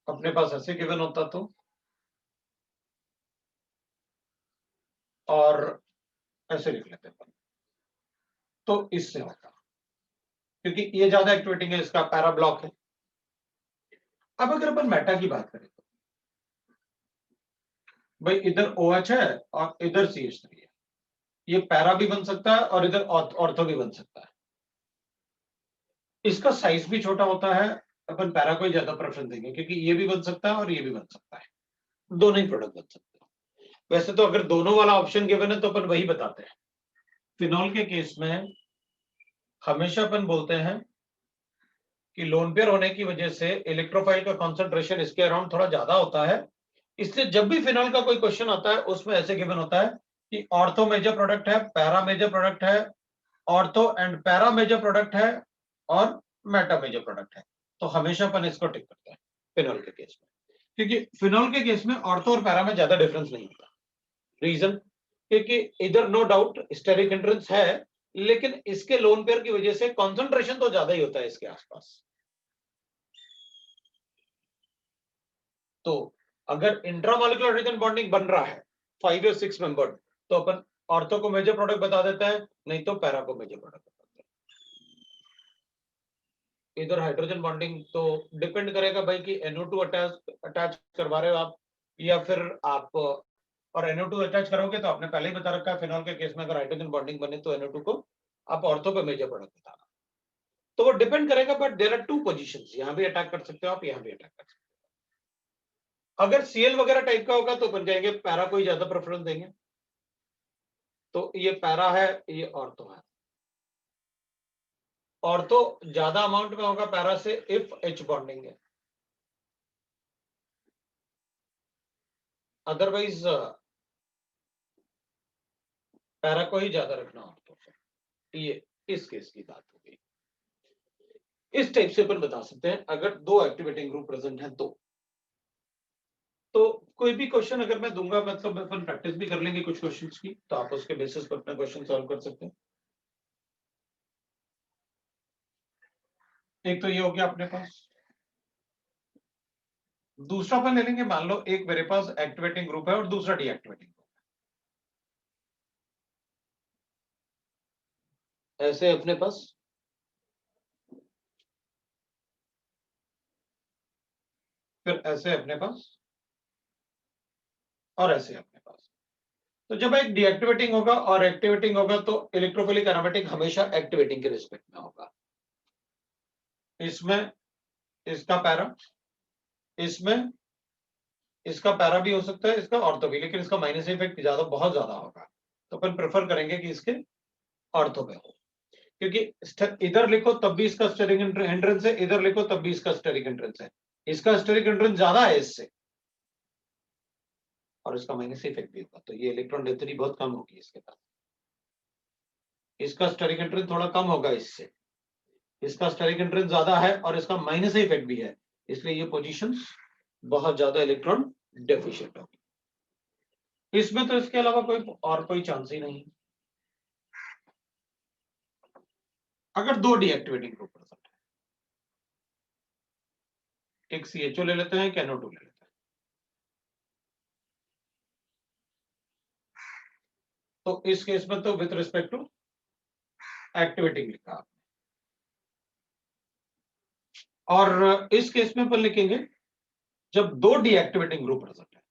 अपने पास ऐसे गिवन होता तो, और ऐसे लिख लेते हैं तो इससे होता, क्योंकि ये ज्यादा एक्टिवेटिंग है, इसका पैरा ब्लॉक है। अब अगर अपन मेटा की बात करें तो भाई इधर OH है और इधर CH3 है, ये पैरा भी बन सकता है और इधर ऑर्थो भी बन सकता है। इसका साइज भी छोटा होता है, अपन पैरा को ही ज्यादा प्रेफरेंस देंगे क्योंकि ये भी बन सकता है और ये भी बन सकता है, दोनों ही प्रोडक्ट बन सकते हैं। वैसे तो अगर दोनों वाला ऑप्शन गिवन है तो अपन वही बताते हैं। फिनॉल के केस में हमेशा अपन बोलते हैं कि लोन पेयर होने की वजह से इलेक्ट्रोफाइल का कॉन्सेंट्रेशन इसके अराउंड थोड़ा ज्यादा होता है, इसलिए जब भी फिनॉल का कोई क्वेश्चन आता है उसमें ऐसे गिवन होता है कि ऑर्थो मेजर प्रोडक्ट है, पैरा मेजर प्रोडक्ट है, ortho and para major product है और मेटा मेजर प्रोडक्ट है, तो हमेशा अपन इसको टिक करते हैं फिनॉल के केस में, क्योंकि फिनॉल के केस में ऑर्थो और पैरा में ज्यादा डिफरेंस नहीं होता। रीजन क्योंकि इधर नो डाउट स्टेरिक एंट्रेंस है, लेकिन इसके लोन पेयर की वजह से कॉन्सेंट्रेशन तो ज्यादा ही होता है इसके आसपास। तो अगर इंट्रामोलिकुलर हाइड्रोजन बॉन्डिंग बन रहा है 5 या 6 मेंबर्ड, तो अपन ऑर्थो को मेजर प्रोडक्ट बता देता है, नहीं तो पैरा को मेजर प्रोडक्ट बताते हैं। इधर हाइड्रोजन बॉन्डिंग तो डिपेंड करेगा भाई कि NO2 अटैच करवा रहे हो आप या फिर आप, और NO2 अटैच करोगे तो आपने पहले ही बता रखा है फिनॉल के केस में अगर हाइड्रोजन बॉन्डिंग बने तो NO2 को आप ऑर्थो पे मेजर प्रोडक्ट बताना, तो वो डिपेंड करेगा। बट देयर आर 2 पोजीशंस, यहां भी अटैक कर सकते हो आप, यहां भी अटैक कर सकते हो। अगर Cl वगैरह टाइप का होगा तो अपन कहेंगे पैरा को ही ज्यादा प्रेफरेंस देंगे, तो ये पैरा है, ये ऑर्थो है। ऑर्थो ज्यादा अमाउंट में होगा पैरा से इफ H बॉन्डिंग है, अदरवाइज पैरा को ही ज्यादा रखना ऑर्थो से। ये इस केस की बात हो गई। इस टाइप से अपन बता सकते हैं अगर दो एक्टिवेटिंग ग्रुप प्रेजेंट हैं तो कोई भी क्वेश्चन अगर मैं दूंगा, मतलब अपन प्रैक्टिस भी कर लेंगे कुछ क्वेश्चंस की, तो आप उसके बेसिस पर अपना क्वेश्चन सॉल्व कर सकते हैं। एक तो ये हो गया अपने पास। दूसरा अपन ले लेंगे, मान लो एक मेरे पास एक्टिवेटिंग ग्रुप है और दूसरा डीएक्टिवेटिंग ग्रुप है, ऐसे अपने पास फिर ऐसे अपने पास और ऐसे अपने पास। तो जब एक डीएक्टिवेटिंग होगा और एक्टिवेटिंग होगा तो इलेक्ट्रोफिलिक एरोमेटिक हमेशा एक्टिवेटिंग के रिस्पेक्ट में होगा। इसमें इसका पैरा, इसमें इसका पैरा भी हो सकता है, इसका ऑर्थो भी, लेकिन इसका माइनस इफेक्ट ज्यादा, बहुत ज्यादा होगा, तो अपन प्रेफर करेंगे कि इसके ऑर्थो पे हो, क्योंकि इधर लिखो तब भी इसका स्टेरिक हिंड्रेंस है, इधर लिखो तब भी इसका स्टेरिक हिंड्रेंस है, इसका स्टेरिक हिंड्रेंस ज्यादा है इससे और इसका माइनस इफेक्ट भी होगा, तो ये इलेक्ट्रॉन डेंसिटी बहुत कम होगी इसके पास। इसका स्टेरिक हिंड्रेंस थोड़ा कम होगा इससे, इसका स्टेरिक हिंड्रेंस ज्यादा है और इसका माइनस इफेक्ट भी है, इसलिए ये पोजीशंस बहुत ज्यादा इलेक्ट्रॉन डेफिशिएंट होगी। इसमें तो इसके अलावा कोई चांस ही नहीं। अगर दो डीएक्टिवेटिंग ग्रुप प्रेजेंट है, एक CHO ले लेते हैं, एक NO2 ले लेते हैं, तो इस केस में तो विथ रिस्पेक्ट टू एक्टिवेटिंग लिखा आपने, और इस केस में अपन लिखेंगे जब दो डीएक्टिवेटिंग ग्रुप प्रेजेंट है।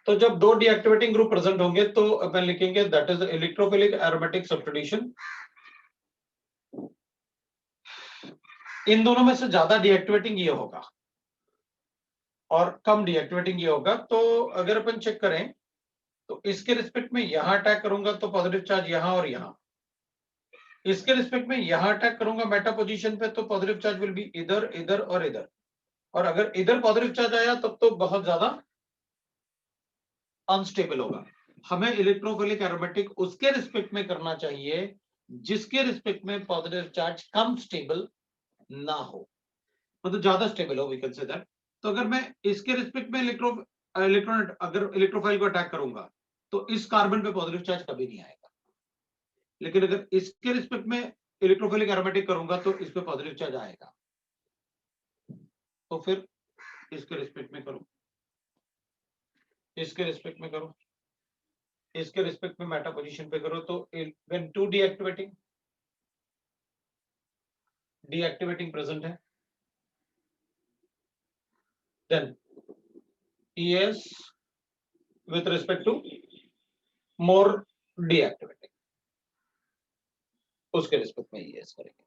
तो जब दो डीएक्टिवेटिंग ग्रुप प्रेजेंट होंगे तो अपन लिखेंगे that is electrophilic aromatic substitution. इन दोनों में से ज्यादा डीएक्टिवेटिंग ये होगा और कम डीएक्टिवेटिंग ये होगा। तो अगर अपन चेक करें तो इसके रिस्पेक्ट में यहां अटैक करूंगा तो पॉजिटिव चार्ज यहां और यहां, इसके रिस्पेक्ट में यहां अटैक करूंगा मेटा पोजीशन पे तो पॉजिटिव चार्ज विल बी इधर, इधर और इधर, और अगर इधर पॉजिटिव चार्ज आया तब तो बहुत ज्यादा अनस्टेबल होगा। हमें इलेक्ट्रोफिलिक एरोमेटिक उसके रिस्पेक्ट में करना चाहिए जिसके रिस्पेक्ट में पॉजिटिव चार्ज कम स्टेबल ना हो, मतलब ज्यादा स्टेबल हो, वी कैन से दैट। तो अगर मैं इसके रिस्पेक्ट में इलेक्ट्रॉन अगर इलेक्ट्रोफाइल को अटैक करूंगा तो इस कार्बन पे पॉजिटिव चार्ज कभी नहीं आएगा, लेकिन अगर इसके रिस्पेक्ट में इलेक्ट्रोफिलिक एरोमेटिक करूंगा तो इस पे पॉजिटिव चार्ज आएगा। तो फिर इसके रिस्पेक्ट में करूं, इसके रिस्पेक्ट में करूं, इसके रिस्पेक्ट में मेटा पोजीशन पे करो, तो व्हेन टू डीएक्टिवेटिंग प्रेजेंट है then ES with respect to more deactivating, उसके रिस्पेक्ट में ES करेंगे।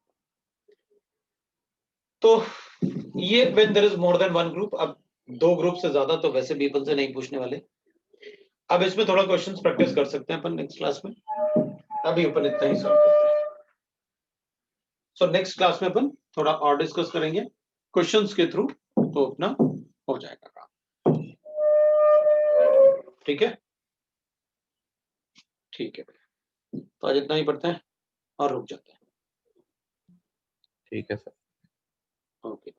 तो ये when there is more than one group, अब दो ग्रुप से ज्यादा तो वैसे भी अपन से नहीं पूछने वाले। अब इसमें थोड़ा क्वेश्चंस प्रैक्टिस कर सकते हैं अपन नेक्स्ट क्लास में, अभी अपन इतना ही सॉल्व करते हैं। सो नेक्स्ट क्लास में अपन थोड़ा और डिस्कस करेंगे क्वेश्चंस के थ्रू, तो अपना हो जाएगा काम, ठीक है? ठीक है, तो आज इतना ही पढ़ते हैं और रुक जाते हैं। ठीक है सर। ओके।